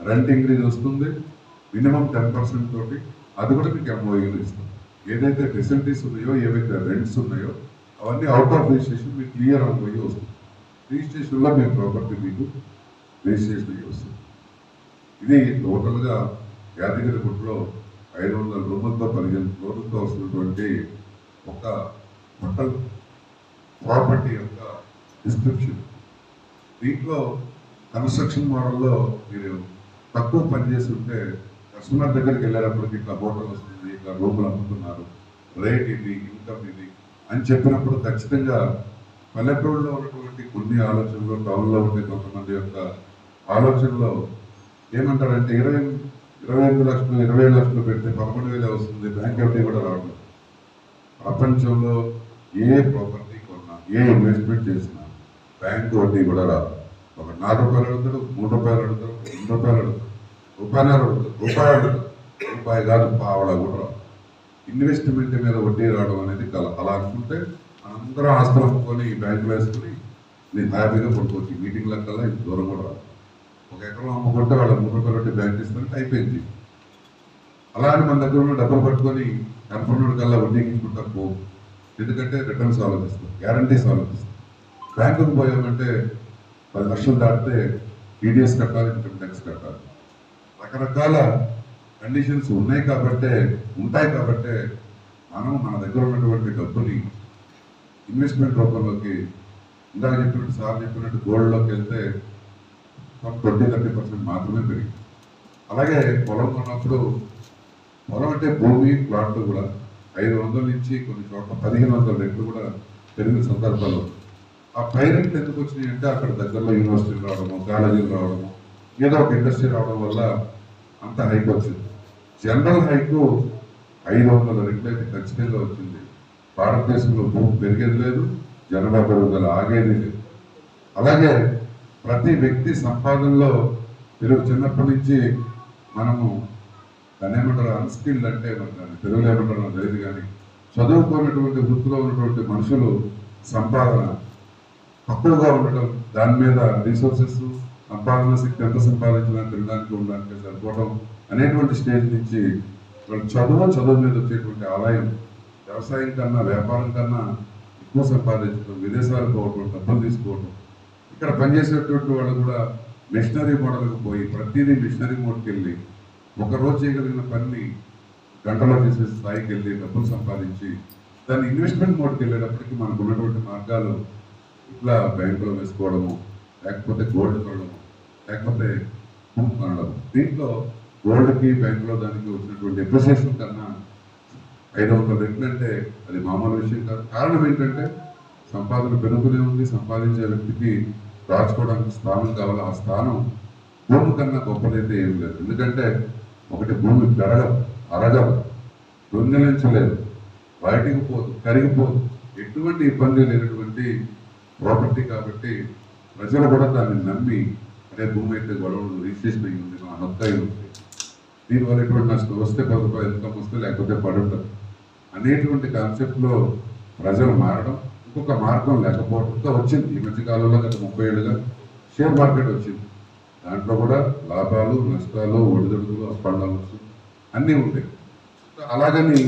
రెంట్ ఇంక్రీజ్ వస్తుంది, మినిమం 10% తోటి. అది కూడా మీకు ఎంఓఈలు ఇస్తుంది. ఏదైతే ఫెసిలిటీస్ ఉన్నాయో, ఏవైతే రెంట్స్ ఉన్నాయో అవన్నీ అవుట్ ఆఫ్ రిజిస్ట్రేషన్ మీకు క్లియర్ ఎంఓఈ వస్తుంది. రిజిస్ట్రేషన్లో మీ ప్రాపర్టీ మీకు రిజిస్ట్రేషన్ అయ్యి వస్తుంది. ఇది టోటల్గా యాదగిరిగుట్టలో 500 రూములతో 15 ఫ్లోర్లతో వస్తున్నటువంటి ఒక హోటల్ ప్రాపర్టీ యొక్క డిస్క్రిప్షన్. దీంట్లో కన్స్ట్రక్షన్ మోడల్లో మీరు తక్కువ పని చేసి ఉంటే కస్టమర్ దగ్గరికి వెళ్ళేటప్పటికి ఇట్లా హోటల్ వస్తుంది, ఇట్లా రూములు అమ్ముతున్నారు, రేట్ ఇది, ఇన్కమ్ ఇది అని చెప్పినప్పుడు ఖచ్చితంగా పల్లెటూరులో ఉన్నటువంటి కొన్ని ఆలోచనలు, టౌన్లో ఉండే కొంతమంది యొక్క ఆలోచనలో ఏమంటారంటే 25 లక్షలు 27 లక్షలు పెడితే 11,000 వస్తుంది, బ్యాంక్ ఎఫ్డీ కూడా రావడం. ప్రపంచంలో ఏ ప్రాపర్టీ కొన్నా, ఏ ఇన్వెస్ట్మెంట్ చేసినా బ్యాంక్ వడ్డీ కూడా రాదు. ఒక 4 రూపాయలు అడుగుతాడు, 3 రూపాయలు అడుగుతాడు, 2 రూపాయలు అడుగుతాడు, రూపాయి అడుగుతాడు, రూపాయి కాదు పావలా కూడా రాదు. ఇన్వెస్ట్మెంట్ మీద వడ్డీ రావడం అనేది కల. అలా అనుకుంటే మనందరం ఆస్తులు అమ్ముకొని బ్యాంకులో వేసుకుని నేను హ్యాపీగా పడుకోవచ్చు. మీటింగ్ల కల్లా ఇంత దూరం కూడా రాదు. ఒక ఎకరం అమ్ముకుంటే వాళ్ళ 3 రూపాయలు వడ్డీ బ్యాంక్ ఇస్తారంటే అయిపోయింది. అలా అని మన దగ్గర ఉన్న డబ్బులు పట్టుకొని కన్ఫర్మ్డ్ కల్లా వడ్డీకి ఇచ్చుకుంటా పోవు. ఎందుకంటే రిటర్న్స్ ఆలోచిస్తాం, గ్యారంటీస్ ఆలోచిస్తాం. బ్యాంకుకు పోయామంటే 10 లక్షలు దాటితే టీడీఎస్ కట్టాలి, ఇన్కమ్ ట్యాక్స్ కట్టాలి. రకరకాల కండిషన్స్ ఉంటాయి కాబట్టే మనం మన దగ్గర ఉన్నటువంటి డబ్బుని ఇన్వెస్ట్మెంట్ రూపంలోకి ఇందాక చెప్పినట్టు సార్ చెప్పినట్టు గోల్డ్లోకి వెళ్తే 20-30% మాత్రమే పెరిగింది. అలాగే పొలం కొన్నప్పుడు, పొలం అంటే భూమి ప్లాట్లు కూడా 500 నుంచి కొన్ని చోట్ల 1500 రెట్లు కూడా పెరిగిన సందర్భాలు. ఆ పై రెట్లు ఎందుకు వచ్చినాయి అంటే అక్కడ దగ్గరలో యూనివర్సిటీలు రావడము, కాలేజీలు రావడము, ఏదో ఒక ఇండస్ట్రీ రావడం వల్ల అంత హైక్ వచ్చింది. జనరల్ హైకు 500 రెట్లు అయితే ఖచ్చితంగా వచ్చింది. భారతదేశంలో భూమి పెరిగేది లేదు, జనాభా పెరుగుదల ఆగేది లేదు. అలాగే ప్రతి వ్యక్తి సంపాదనలో చిన్నప్పటి నుంచి మనము దాన్ని ఏమంటారు, అన్స్కిల్డ్ అంటే మరి దాన్ని తెలుగులో ఏమంటారు నాకు తెలియదు, కానీ చదువుకున్నటువంటి వృత్తిలో ఉన్నటువంటి మనుషులు సంపాదన తక్కువగా ఉండడం, దాని మీద రీసోర్సెస్ సంపాదన శక్తి ఎంత సంపాదించడానికి తినడానికి ఉండడానికి సరిపోవడం అనేటువంటి స్టేజ్ నుంచి వాళ్ళు చదువు మీద వచ్చేటువంటి ఆదాయం వ్యవసాయం కన్నా వ్యాపారం కన్నా ఎక్కువ సంపాదించడం, విదేశాలకు పోవటం, డబ్బులు తీసుకోవటం, ఇక్కడ పనిచేసేటువంటి వాళ్ళు కూడా మిషనరీ మోడల్కి పోయి ప్రతిదీ మిషనరీ మోడ్కి వెళ్ళి ఒకరోజు చేయగలిగిన పనిని గంటలో చేసే స్థాయికి వెళ్ళి డబ్బులు సంపాదించి దాన్ని ఇన్వెస్ట్మెంట్ మోడ్కి వెళ్ళేటప్పటికి మనకు ఉన్నటువంటి మార్గాలు ఇట్లా బ్యాంకులో వేసుకోవడము, లేకపోతే గోల్డ్ కొనడము, లేకపోతే భూమి కొనడము. దీంట్లో గోల్డ్కి బ్యాంకులో దానికి వచ్చినటువంటి ఎప్రిసియేషన్ కన్నా 500 రెట్లు అంటే అది మామూలు విషయం కాదు. కారణం ఏంటంటే సంపాదన పెరుగుతూనే ఉంది. సంపాదించే వ్యక్తికి దాచుకోవడానికి స్థానం కావాలి. ఆ స్థానం భూమి కన్నా గొప్పదైతే ఏం లేదు. ఎందుకంటే ఒకటి భూమి పెరగదు, అరగదు, దొంగిలించలేదు, బయటికి పోదు, కరిగిపోదు, ఎటువంటి ఇబ్బంది లేనటువంటి ప్రాపర్టీ. కాబట్టి ప్రజలు కూడా దాన్ని నమ్మి అదే భూమి అయితే గొడవలు రిజిస్ట్రేషన్ అయ్యి ఉంది, మా నొక్కై ఉంది, దీనివల్ల ఎటువంటి నష్టం వస్తే 10 రూపాయలు ఇన్కమ్ వస్తే లేకపోతే పడుంటుంది అనేటువంటి కాన్సెప్ట్లో ప్రజలు మారడం. ఇంకొక మార్గం లేకపోవడంతో వచ్చింది ఈ మధ్యకాలంలో గత 30 ఏళ్ళుగా షేర్ మార్కెట్ వచ్చింది. దాంట్లో కూడా లాభాలు నష్టాలు ఒడిదుడుకులు అప్పండాలు అన్నీ ఉంటాయి. అలాగని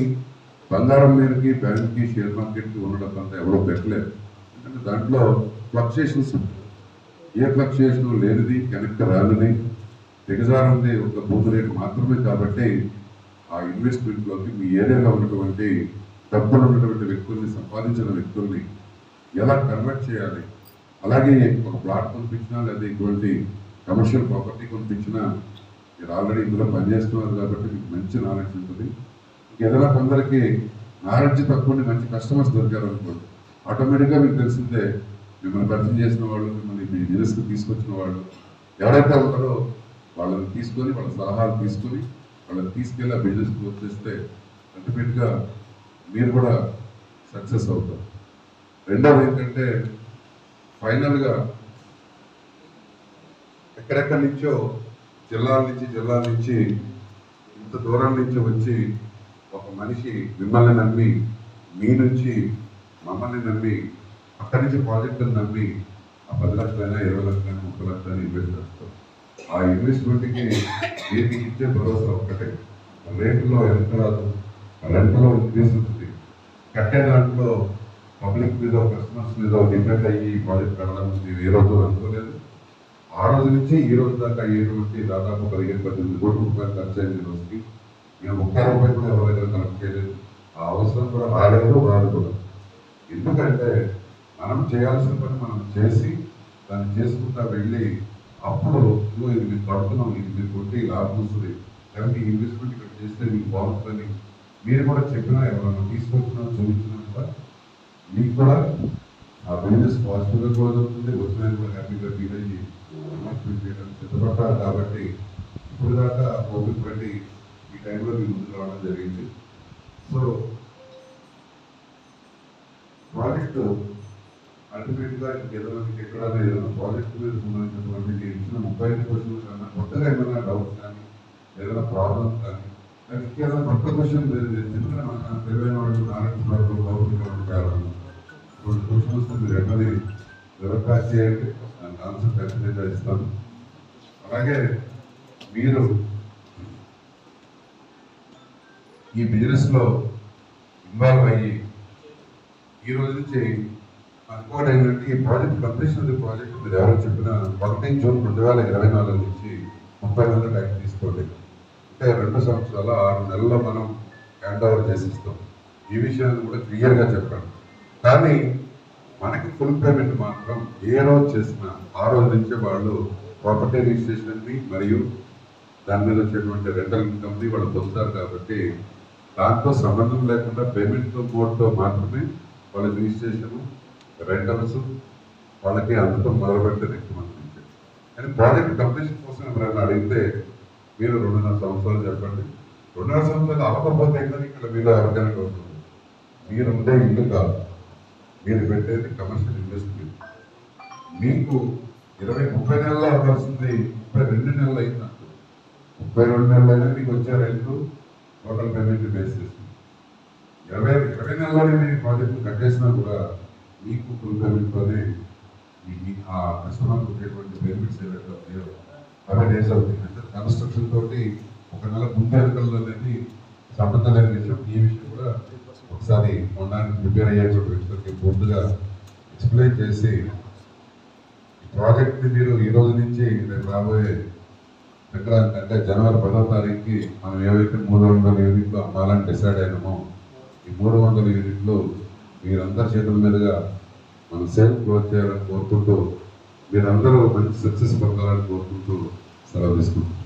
బంగారం మీదకి బ్యాంక్కి షేర్ మార్కెట్కి ఉండడం అంతా ఎవరో పెట్టలేదు. ఎందుకంటే దాంట్లో ఫ్లక్చుయేషన్స్ ఉంటాయి. ఏ ఫ్లక్చుయేషన్ లేనిది వెనక్కి రానిది దిగజారుంది ఒక భూమి రేటు మాత్రమే. కాబట్టి ఆ ఇన్వెస్ట్మెంట్లోకి మీ ఏరియాలో ఉన్నటువంటి డబ్బులు ఉన్నటువంటి వ్యక్తుల్ని, సంపాదించిన వ్యక్తుల్ని ఎలా కన్వర్ట్ చేయాలి, అలాగే ఒక ప్లాట్ కొనిపించినా లేదా ఇటువంటి కమర్షియల్ ప్రాపర్టీ కొనిపించినా మీరు ఆల్రెడీ ఇందులో పనిచేస్తున్నారు కాబట్టి మీకు మంచి నాలెడ్జ్ ఉంటుంది. ఏదైనా కొందరికి నాలెడ్జ్ తక్కువ మంచి కస్టమర్స్ దొరికారు అనుకోండి, ఆటోమేటిక్గా మీకు తెలిసిందే మిమ్మల్ని పరిచయం చేసిన వాళ్ళు, మిమ్మల్ని మీ బిజినెస్కి తీసుకొచ్చిన వాళ్ళు ఎవరైతే ఉంటారో వాళ్ళని తీసుకొని వాళ్ళ సలహాలు తీసుకొని వాళ్ళని తీసుకెళ్ళి ఆ బిజినెస్కి వచ్చేస్తే అల్టిమేట్గా మీరు కూడా సక్సెస్ అవుతారు. రెండవది ఏంటంటే ఫైనల్గా ఎక్కడెక్కడి నుంచో జిల్లాల నుంచి ఇంత దూరం నుంచి వచ్చి ఒక మనిషి మిమ్మల్ని నమ్మి, మీ నుంచి మమ్మల్ని నమ్మి, అక్కడి నుంచి ప్రాజెక్టును నమ్మి ఆ 10 లక్షలైనా 20 లక్షలైనా 30 లక్షలైనా ఇన్వెస్ట్ చేస్తారు. ఆ ఇన్వెస్ట్మెంట్కి దీనికి ఇచ్చే భరోసా ఒక్కటే, రేట్లో ఎంత రాదు, రెంట్లో ఇంక్రీజ్ ఉంటుంది, కట్టే దాంట్లో పబ్లిక్ మీద కస్టమర్స్ మీద డిపెండ్ అయ్యి ప్రాజెక్ట్ కట్టడం ఏ రోజు అనుకోలేదు. ఆ రోజు నుంచి ఈ రోజు దాకా అయ్యేటువంటి దాదాపు 15-18 కోట్ల రూపాయలు ఖర్చు అయింది. రోజుకి మేము 30 రూపాయలు కూడా ఎవరి దగ్గర కలెక్ట్ చేయలేదు. ఆ అవసరం కూడా రాదు కూడా. ఎందుకంటే మనం చేయాల్సిన పని మనం చేసి దాన్ని చేసుకుంటా వెళ్ళి అప్పుడు ఇది మీరు కడుతున్నాం, ఇది మీరు కొట్టి లాభం వస్తుంది, కాబట్టి ఇన్వెస్ట్మెంట్ ఇక్కడ చేస్తే మీకు బాగుంటుందని మీరు కూడా చెప్పినా, ఎవరైనా తీసుకొచ్చినా చూపించినా కూడా మీకు కూడా ఆ బిజినెస్ పాజిటివ్గా కూడా జరుగుతుంది, వచ్చినా కూడా హ్యాపీగా ఫీల్ అయ్యి ఇన్వెస్ట్మెంట్ చేయడానికి సిద్ధపడతారు. కాబట్టి ఇప్పుడు దాకా ఓపిక పెట్టి ఈ టైంలో మీరు ముందుకు రావడం జరిగింది. సో ప్రాజెక్టు అల్టిమేట్గా ఏదైనా ఏదైనా ప్రాజెక్ట్ మీద సంబంధించినటువంటి నేను ఇచ్చిన 35 క్వశ్చన్లు కన్నా కొత్తగా ఏమైనా డౌట్స్ కానీ ఏదైనా ప్రాబ్లమ్స్ కానీ దానికి ఏదైనా కొత్త క్వశ్చన్ ఎందుకంటే మనకు తెలివైన వాళ్ళు కొన్ని క్వశ్చన్స్ మీరు ఎన్నది దరఖాస్తు చేయండి, దానికి ఆన్సర్ ఖచ్చితంగా ఇస్తాను. అలాగే మీరు ఈ బిజినెస్లో ఇన్వాల్వ్ అయ్యి ఈ రోజు నుంచి అనుకోవడం ఏంటంటే ఈ project completion of the project మీరు ఎవరో చెప్పిన 1 జూన్ 2024 నుంచి 30 నెలల టైం తీసుకోండి. అంటే 2 సంవత్సరాల 6 నెలల్లో మనం హ్యాండ్ ఓవర్ చేసిస్తాం. ఈ విషయాన్ని కూడా క్లియర్గా చెప్పండి. కానీ మనకి ఫుల్ పేమెంట్ మాత్రం ఏ రోజు చేసినా ఆ రోజు నుంచే వాళ్ళు ప్రాపర్టీ రిజిస్ట్రేషన్ని మరియు దాని మీద వచ్చేటువంటి రెంటల్ ఇన్కమ్ని వాళ్ళు పొందుతారు. కాబట్టి దాంతో సంబంధం లేకుండా పేమెంట్తో మోడ్తో మాత్రమే వాళ్ళ రిజిస్ట్రేషను రెంటల్స్ వాళ్ళకి అందుతో మొదలుపెడితే నెక్స్ట్ మంత్ నుంచి. కానీ ప్రాజెక్ట్ కంప్లీషన్ కోసం ఎవరైనా అడిగితే మీరు 2.5 సంవత్సరాలు చెప్పండి. 2.5 సంవత్సరాలు అవ్వకపోతే కానీ ఇక్కడ మీద ఎవరికైనా ఉంటుంది. మీరు ఉండే ఇల్లు కాదు, మీరు పెట్టేది కమర్షియల్ ఇన్వెస్ట్మెంట్. మీకు 20-30 నెలల్లో అవ్వాల్సింది 32 నెలలు అయింది. 32 నెలలు అయినా మీకు వచ్చే రైతు టోటల్ పేమెంట్ బేస్ చేస్తుంది. 20 నెలల్లోనే మీరు ప్రాజెక్టు కట్టేసినా కూడా మీకు ఫుల్ పేమెంట్తోనే ఆ కస్టమర్కి వచ్చేటువంటి పేమెంట్స్ ఏవైతే ఉన్నాయో 10 డేస్ అవుతాయి. అంటే కన్స్ట్రక్షన్ తోటి ఒక నెల ముందెరుకల్లో అనేది సమర్థమైన విషయం. ఈ విషయం కూడా ఒకసారి మొన్నానికి ప్రిపేర్ అయ్యేటువంటి వ్యక్తులకి పూర్తిగా ఎక్స్ప్లెయిన్ చేసి ప్రాజెక్ట్ని మీరు ఈ రోజు నుంచి రేపు రాబోయే సంక్రాంతి అంటే జనవరి 10వ తారీఖుకి మనం ఏవైతే 300 యూనిట్లు అమ్మాలని డిసైడ్ అయినామో ఈ 300 యూనిట్లు మీరందరి చేతుల మీదుగా మనం సేల్ క్లోజ్ చేయాలని కోరుకుంటూ మీరందరూ మంచి సక్సెస్ పొందాలని కోరుకుంటూ సెలవు తీసుకుంటాం.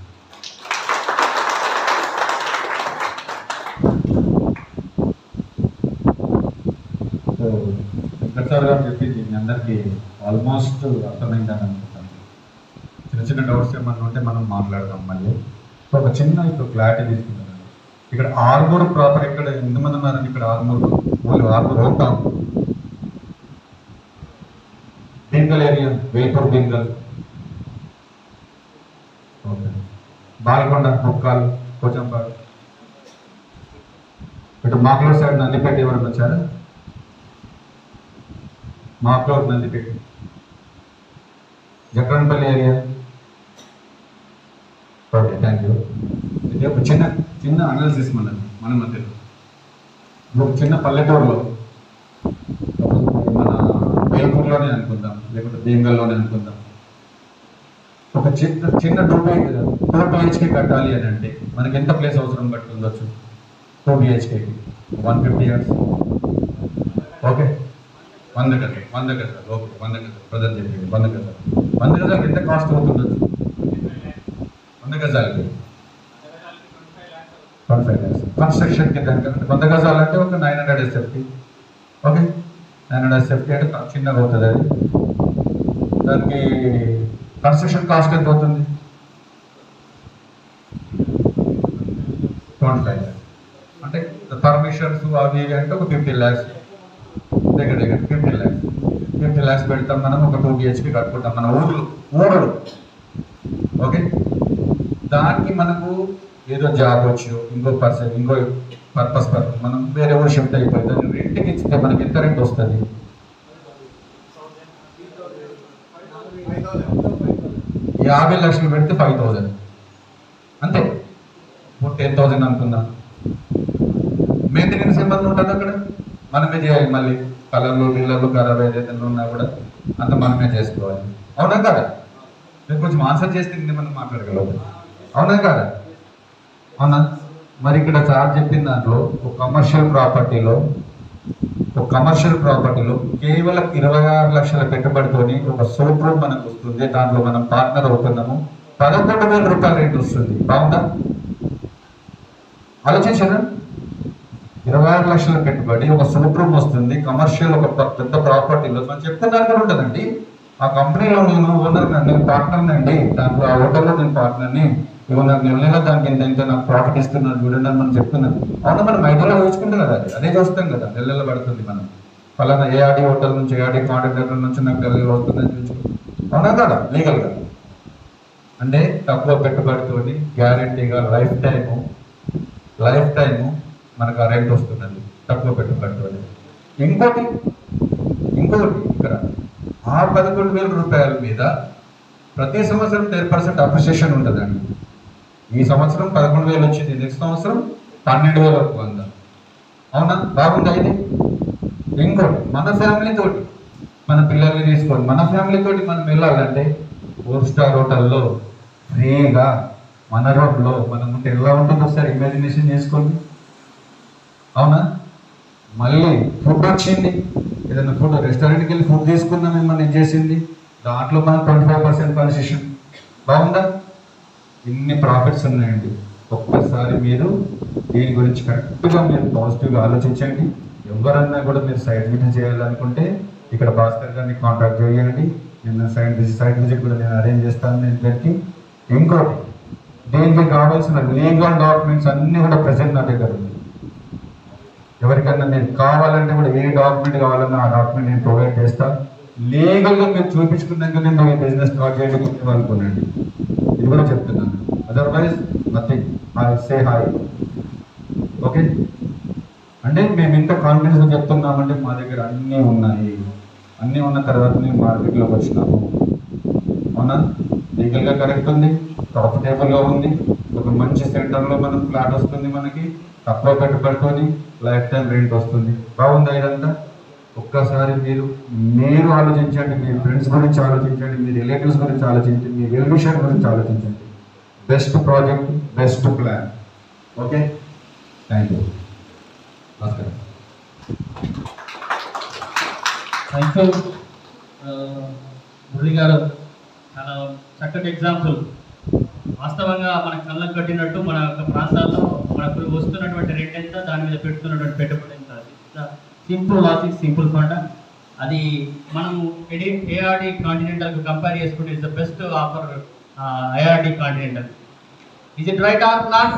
వెంకటసారి గారు చెప్పింది మీ అందరికీ ఆల్మోస్ట్ అర్థమైందని అనుకుంటాను. చిన్న చిన్న డౌట్స్ ఏమన్నా ఉంటే మనం మాట్లాడదాం మళ్ళీ. సో ఒక చిన్న ఇప్పుడు క్లారిటీ తీసుకుంటాను. ఇక్కడ ఆర్మూర్ ప్రాపర్ ఇక్కడ ఎంతమంది ఉన్నారండి? ఇక్కడ ఆర్మూర్ వాళ్ళు ఆర్మూర్ ఉంటాం బెంగల్ ఏరియా, వేపూర్ బెంగల్, ఓకే, బాల్కొండ, ముక్కాల్, కోచంపాడు, ఇటు మాక్లూర్ సైడ్ నందిపేట ఎవరైనా వచ్చారా? Makloor, Nandipet, Jakranpally area, okay, thank you. ఇది ఒక చిన్న చిన్న అనాలిసిస్ మన మధ్యలో ఒక చిన్న పల్లెటూరులో మన వేల్పూర్లోనే అనుకుందాం, లేకపోతే బెంగల్లోనే అనుకుందాం, ఒక చిన్న 2 BHK కట్టాలి అని అంటే మనకి ఎంత ప్లేస్ అవసరం పడుతుండొచ్చు? 2 BHKకి 150 yards, ఓకే, 100 గజాలు, ఓకే, 100 గజాలు ప్రజలు చెప్పింది 100 గజాలకి ఎంత కాస్ట్ అవుతుండొచ్చు? 100 గజాలకి 25 lakhs కన్స్ట్రక్షన్కి. దానికి 100 గజాలు అంటే ఒక 900 SFT, ఓకే, 900 SFT అంటే చిన్నగా అవుతుంది అది. దానికి కన్స్ట్రక్షన్ కాస్ట్ ఎంత అవుతుంది? 25 lakhs. అంటే పర్మిషన్స్ అవి ఇవి అంటే ఒక 50 lakhs దగ్గర 50 lakhs పెడతాం మనం. ఒక 2 BHK కట్టుకుంటాం మన ఊరు, ఓకే. దానికి మనకు ఏదో జాబ్ వచ్చు, ఇంకో పర్పస్ మనం వేరే ఊరు షిఫ్ట్ అయిపోతుంది. రెంట్కి ఇస్తే మనకి ఎంత రెంట్ వస్తుంది? 50 లక్షలు పెడితే 5,000 అంతే. 10,000 అనుకుందాం. మెయింటెనెన్స్ ఇబ్బంది ఉంటుంది అక్కడ, మనమే చేయాలి. మళ్ళీ కలర్లు నీళ్ళలు ఖరాబ్ ఏదైతే ఉన్నా కూడా అంత మనమే చేసుకోవాలి. అవునా కదా? మీరు కొంచెం ఆన్సర్ చేస్తే మనం మాట్లాడగలదు. అవునా కదా? అవునా? మరి ఇక్కడ సార్ చెప్పిన దాంట్లో ఒక కమర్షియల్ ప్రాపర్టీలో కేవలం 26 లక్షల పెట్టుబడితోని ఒక సోప్ రూమ్ మనకు వస్తుంది. దాంట్లో మనం పార్ట్నర్ అవుతున్నాము. 11,000 రూపాయల రేట్ వస్తుంది. బాగుందా? ఆలోచించారా? 26 లక్షల పెట్టుబడి, ఒక సోప్ రూమ్ వస్తుంది. కమర్షియల్ ఒక పెద్ద ప్రాపర్టీలో మనం చెప్తున్నారు కూడా ఉంటుందండి. ఆ కంపెనీలో నేను ఓనర్, నేను పార్ట్నర్ అండి, దాంట్లో ఆ హోటల్లో నేను పార్ట్నర్ని, నాకు నెల దానికి ఎంత నాకు ప్రాఫిట్ ఇస్తున్నాను చూడండి అని మనం చెప్తున్నాను. అవునా? మనం ఐడియాలో చూసుకుంటాం కదా, అదే చూస్తాం కదా. నెల పడుతుంది మనం ఫలానా ఏఆర్డి హోటల్ నుంచి, ఏఆర్డి కాంట్రాక్టర్ నుంచి నాకు నెలలో వస్తుందని చూసుకుంటాం. అవునా కదా? లీగల్గా అంటే తక్కువ పెట్టుబడితో గ్యారంటీగా లైఫ్ టైము మనకు ఆ రెంట్ వస్తున్నది తక్కువ పెట్టుబడితో. ఇంకోటి ఇక్కడ ఆ 11,000 రూపాయల మీద ప్రతి సంవత్సరం 10% అప్రిషియేషన్ ఉంటుందండి. ఈ సంవత్సరం 11,000 వచ్చింది, నెక్స్ట్ సంవత్సరం 12,100. అవునా? బాగుంది ఇది. ఇంకోటి మన ఫ్యామిలీతోటి, మన పిల్లల్ని తీసుకొని మన ఫ్యామిలీతోటి మనం వెళ్ళాలంటే 4 స్టార్ హోటల్లో ఫ్రీగా మన రూమ్లో మనం ఉంటే ఎలా ఉంటుందో ఒకసారి ఇమాజినేషన్ చేసుకోండి. అవునా? మళ్ళీ ఫుడ్ వచ్చింది, ఏదైనా ఫుడ్ రెస్టారెంట్కి వెళ్ళి ఫుడ్ తీసుకున్నాం, మనం చేసింది దాంట్లో మనం 25% కన్సెషన్. బాగుందా? ఇన్ని ప్రాఫిట్స్ ఉన్నాయండి. ఒక్కసారి మీరు దీని గురించి కరెక్ట్గా మీరు పాజిటివ్గా ఆలోచించండి. ఎవరన్నా కూడా మీరు సైట్ విజిట్ చేయాలనుకుంటే ఇక్కడ భాస్కర్ గారిని కాంటాక్ట్ చేయండి. నిన్న సైట్ విజిట్ కూడా నేను అరేంజ్ చేస్తాను నేను ఇద్దరికి. ఇంకోటి, దీనికి కావాల్సిన లీగల్ డాక్యుమెంట్స్ అన్నీ కూడా ప్రెసెంట్ నా దగ్గర ఉంది. ఎవరికన్నా నేను కావాలంటే కూడా ఏ డాక్యుమెంట్ కావాలన్నా ఆ డాక్యుమెంట్ నేను ప్రొవైడ్ చేస్తాను. లీగల్గా మీరు చూపించుకున్నాక నేను ఈ బిజినెస్ స్టార్ట్ చేయడానికి అనుకోనండి, ఇది కూడా చెప్తున్నాను. Otherwise nothing. I say hi. Okay? అంటే మేము ఇంత కాన్ఫిడెన్స్గా చెప్తున్నామంటే మా దగ్గర అన్నీ ఉన్నాయి. అన్నీ ఉన్న తర్వాత మేము మార్కెట్లోకి వచ్చినాము. అవునా? లీగల్గా కరెక్ట్ ఉంది, ప్రాఫిటబుల్గా ఉంది. ఒక మంచి సెంటర్లో మనం ఫ్లాట్ వస్తుంది, మనకి తక్కువ పెట్టుబడితోని లైఫ్ టైం రెంట్ వస్తుంది. బాగుందా ఇదంతా? ఒక్కసారి మీరు ఆలోచించండి, మీ ఫ్రెండ్స్ గురించి ఆలోచించండి, మీ రిలేటివ్స్ గురించి ఆలోచించండి, మీ వెల్ విషర్ గురించి ఆలోచించండి. Best project, best plan. Okay, thank you. నమస్కారం. థ్యాంక్ యూ మురళి గారు. చాలా చక్కటి ఎగ్జాంపుల్. వాస్తవంగా మన కళ్ళకు కట్టినట్టు మన యొక్క ప్రాంతాల్లో మనకు వస్తున్నటువంటి రేట్ ఎంత, దాని మీద పెడుతున్నటువంటి పెట్టుబడి ఎంత. Simple logic, simple fund. అది మనం ఏఆర్డి కాంటినెంటల్కి కంపేర్ చేసుకుంటే it's the best offer IRD continental. Is it right are not?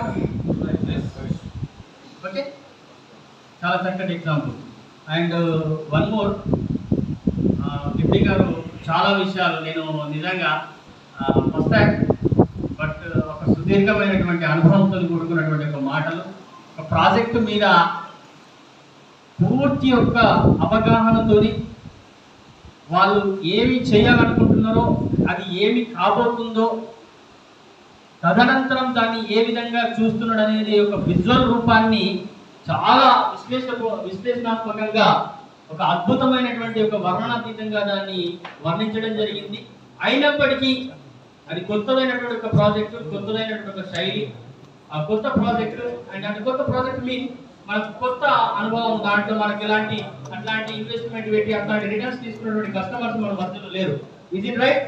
Okay, చాలా చక్కటి example. And one more, deputy గారు చాలా విషయాలు నేను నిజంగా ఫస్ట్ టైం, బట్ ఒక సుదీర్ఘమైనటువంటి అనుభవంతో కూడుకున్నటువంటి ఒక మాటలు, ఒక ప్రాజెక్టు మీద పూర్తి యొక్క అవగాహనతోని వాళ్ళు ఏమి చేయాలనుకుంటున్నారో, అది ఏమి కాబోతుందో, తదనంతరం దాన్ని ఏ విధంగా చూస్తున్నాడు అనేది ఒక విజువల్ రూపాన్ని చాలా విశ్లేషణాత్మకంగా ఒక అద్భుతమైనటువంటి ఒక వర్ణనాతీతంగా దాన్ని వర్ణించడం జరిగింది. అయినప్పటికీ అది కొత్తదైనటువంటి ఒక ప్రాజెక్టు, కొత్తదైనటువంటి ఒక శైలి, ఆ కొత్త ప్రాజెక్టు అండ్ కొత్త ప్రాజెక్ట్ మీన్ మనకు కొత్త అనుభవం. దాంట్లో మనకి అట్లాంటి ఇన్వెస్ట్మెంట్ పెట్టి అట్లాంటి రిటర్న్స్ తీసుకున్నటువంటి కస్టమర్స్ మన మధ్యలో లేరు. Is it right?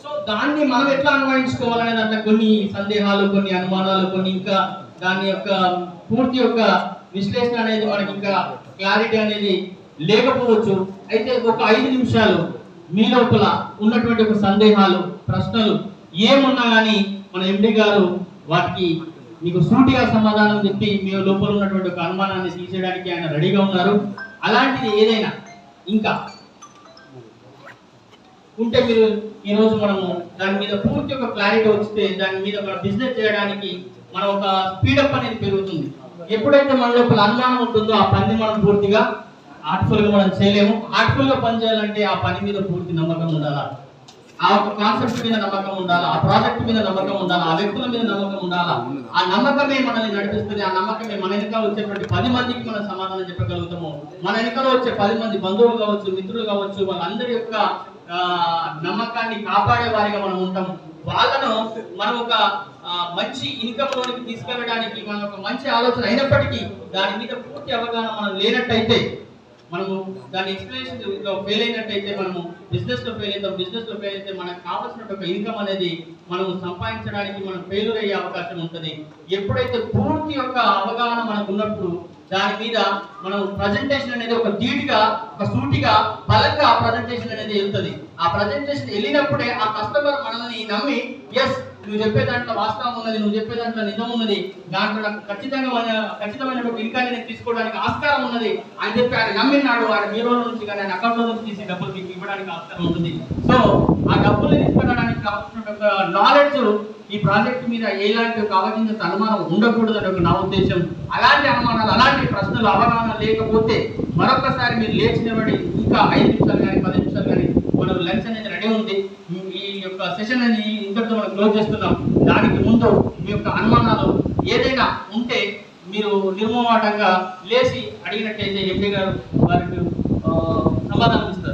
సో దాన్ని మనం ఎట్లా అన్వయించుకోవాలనే దాంట్లో కొన్ని సందేహాలు, కొన్ని అనుమానాలు, కొన్ని ఇంకా దాని యొక్క పూర్తి యొక్క విశ్లేషణ అనేది మనకి ఇంకా క్లారిటీ అనేది లేకపోవచ్చు. అయితే ఒక 5 నిమిషాలు మీ లోపల ఉన్నటువంటి ఒక సందేహాలు, ప్రశ్నలు ఏమున్నా కానీ మన ఎండి గారు వాటికి మీకు సూటిగా సమాధానం చెప్పి మీ లోపల ఉన్నటువంటి ఒక అనుమానాన్ని తీసేయడానికి ఆయన రెడీగా ఉన్నారు. అలాంటిది ఏదైనా ఇంకా ఉంటే మీరు ఈరోజు మనము దాని మీద పూర్తి ఒక క్లారిటీ వస్తే దాని మీద మన బిజినెస్ చేయడానికి మన ఒక స్పీడప్ అనేది పెరుగుతుంది. ఎప్పుడైతే మన లోపల అనుమానం ఉంటుందో ఆ పని మనం పూర్తిగా ఆర్ట్ఫుల్ గా మనం చేయలేము. ఆర్ట్ఫుల్ గా పని చేయాలంటే ఆ పని మీద పూర్తి నమ్మకం ఉండాలా, ఆ ఒక కాన్సెప్ట్ మీద నమ్మకం ఉండాలా, ఆ ప్రాజెక్ట్ మీద నమ్మకం ఉండాలా, ఆ వ్యక్తుల మీద నమ్మకం ఉండాలా. ఆ నమ్మకమే మనల్ని నడిపిస్తుంది. ఆ నమ్మకమే మన వెనకాల వచ్చేటువంటి 10 మందికి మనం సమాధానం చెప్పగలుగుతాము. మన వెనకాల వచ్చే 10 మంది బంధువులు కావచ్చు, మిత్రులు కావచ్చు, వాళ్ళందరి యొక్క నమ్మకాన్ని కాపాడే వారిగా మనం ఉంటాం. వాళ్ళను మనం ఒక మంచి ఇన్కమ్ లోనికి తీసుకెళ్ళడానికి మనం ఒక మంచి ఆలోచన అయినప్పటికీ దాని మీద పూర్తి అవగాహన మనం లేనట్టయితే, మనము దాని ఎక్స్ప్లెనేషన్ ఫెయిల్ అయినట్టయితే, మనము బిజినెస్ లో ఫెయిల్ అవుతాం. బిజినెస్ లో ఫెయిల్ అయితే మనకు కావాల్సిన ఒక ఇన్కమ్ అనేది మనం సంపాదించడానికి మనం ఫెయిల్యూర్ అయ్యే అవకాశం ఉంటుంది. ఎప్పుడైతే పూర్తి యొక్క అవగాహన మనకు ఉన్నప్పుడు దాని మీద మనం ప్రజెంటేషన్ అనేది ఒక ధీటుగా, ఒక సూటిగా, బలంగా ఆ ప్రజెంటేషన్ అనేది వెళ్తుంది. ఆ ప్రజెంటేషన్ వెళ్ళినప్పుడే ఆ కస్టమర్ మనల్ని నమ్మి, ఎస్ నువ్వు చెప్పే దాంట్లో వాస్తవం ఉన్నది, నువ్వు చెప్పే దాంట్లో నిజం ఉన్నది, దాంట్లో నాకు ఖచ్చితమైన ఇన్కాన్ని నేను తీసుకోవడానికి ఆస్కారం ఉన్నది అని చెప్పి ఆయన నమ్మినాడు. ఆయన హీరో నుంచి కానీ ఆయన అకౌంట్ నుంచి తీసి డబ్బులు మీకు ఇవ్వడానికి ఆస్కారం ఉంటుంది. సో ఆ డబ్బులు తీసుకోవడానికి కావాల్సిన నాలెడ్జ్ ఈ ప్రాజెక్ట్ మీద ఎలాంటి ఒక అవగాహన అనుమానం ఉండకూడదు అని నా ఉద్దేశం. అలాంటి అనుమానాలు, అలాంటి ప్రశ్నలు, అవగాహన లేకపోతే మరొకసారి మీరు లేచి నిలబడి ఇంకా 5 నిమిషాలు కానీ 10 నిమిషాలు కానీ మన లంచ్ అనేది రెడీ ఉంది. ఈ యొక్క సెషన్ అనేది ఇంతటితో మనం క్లోజ్ చేస్తున్నాం. దానికి ముందు మీ యొక్క అనుమానాలు ఏదైనా ఉంటే మీరు నిర్మోహమాటంగా లేచి అడిగినట్టయితే ఎంపీ గారు వారికి సమాధానం ఇస్తారు.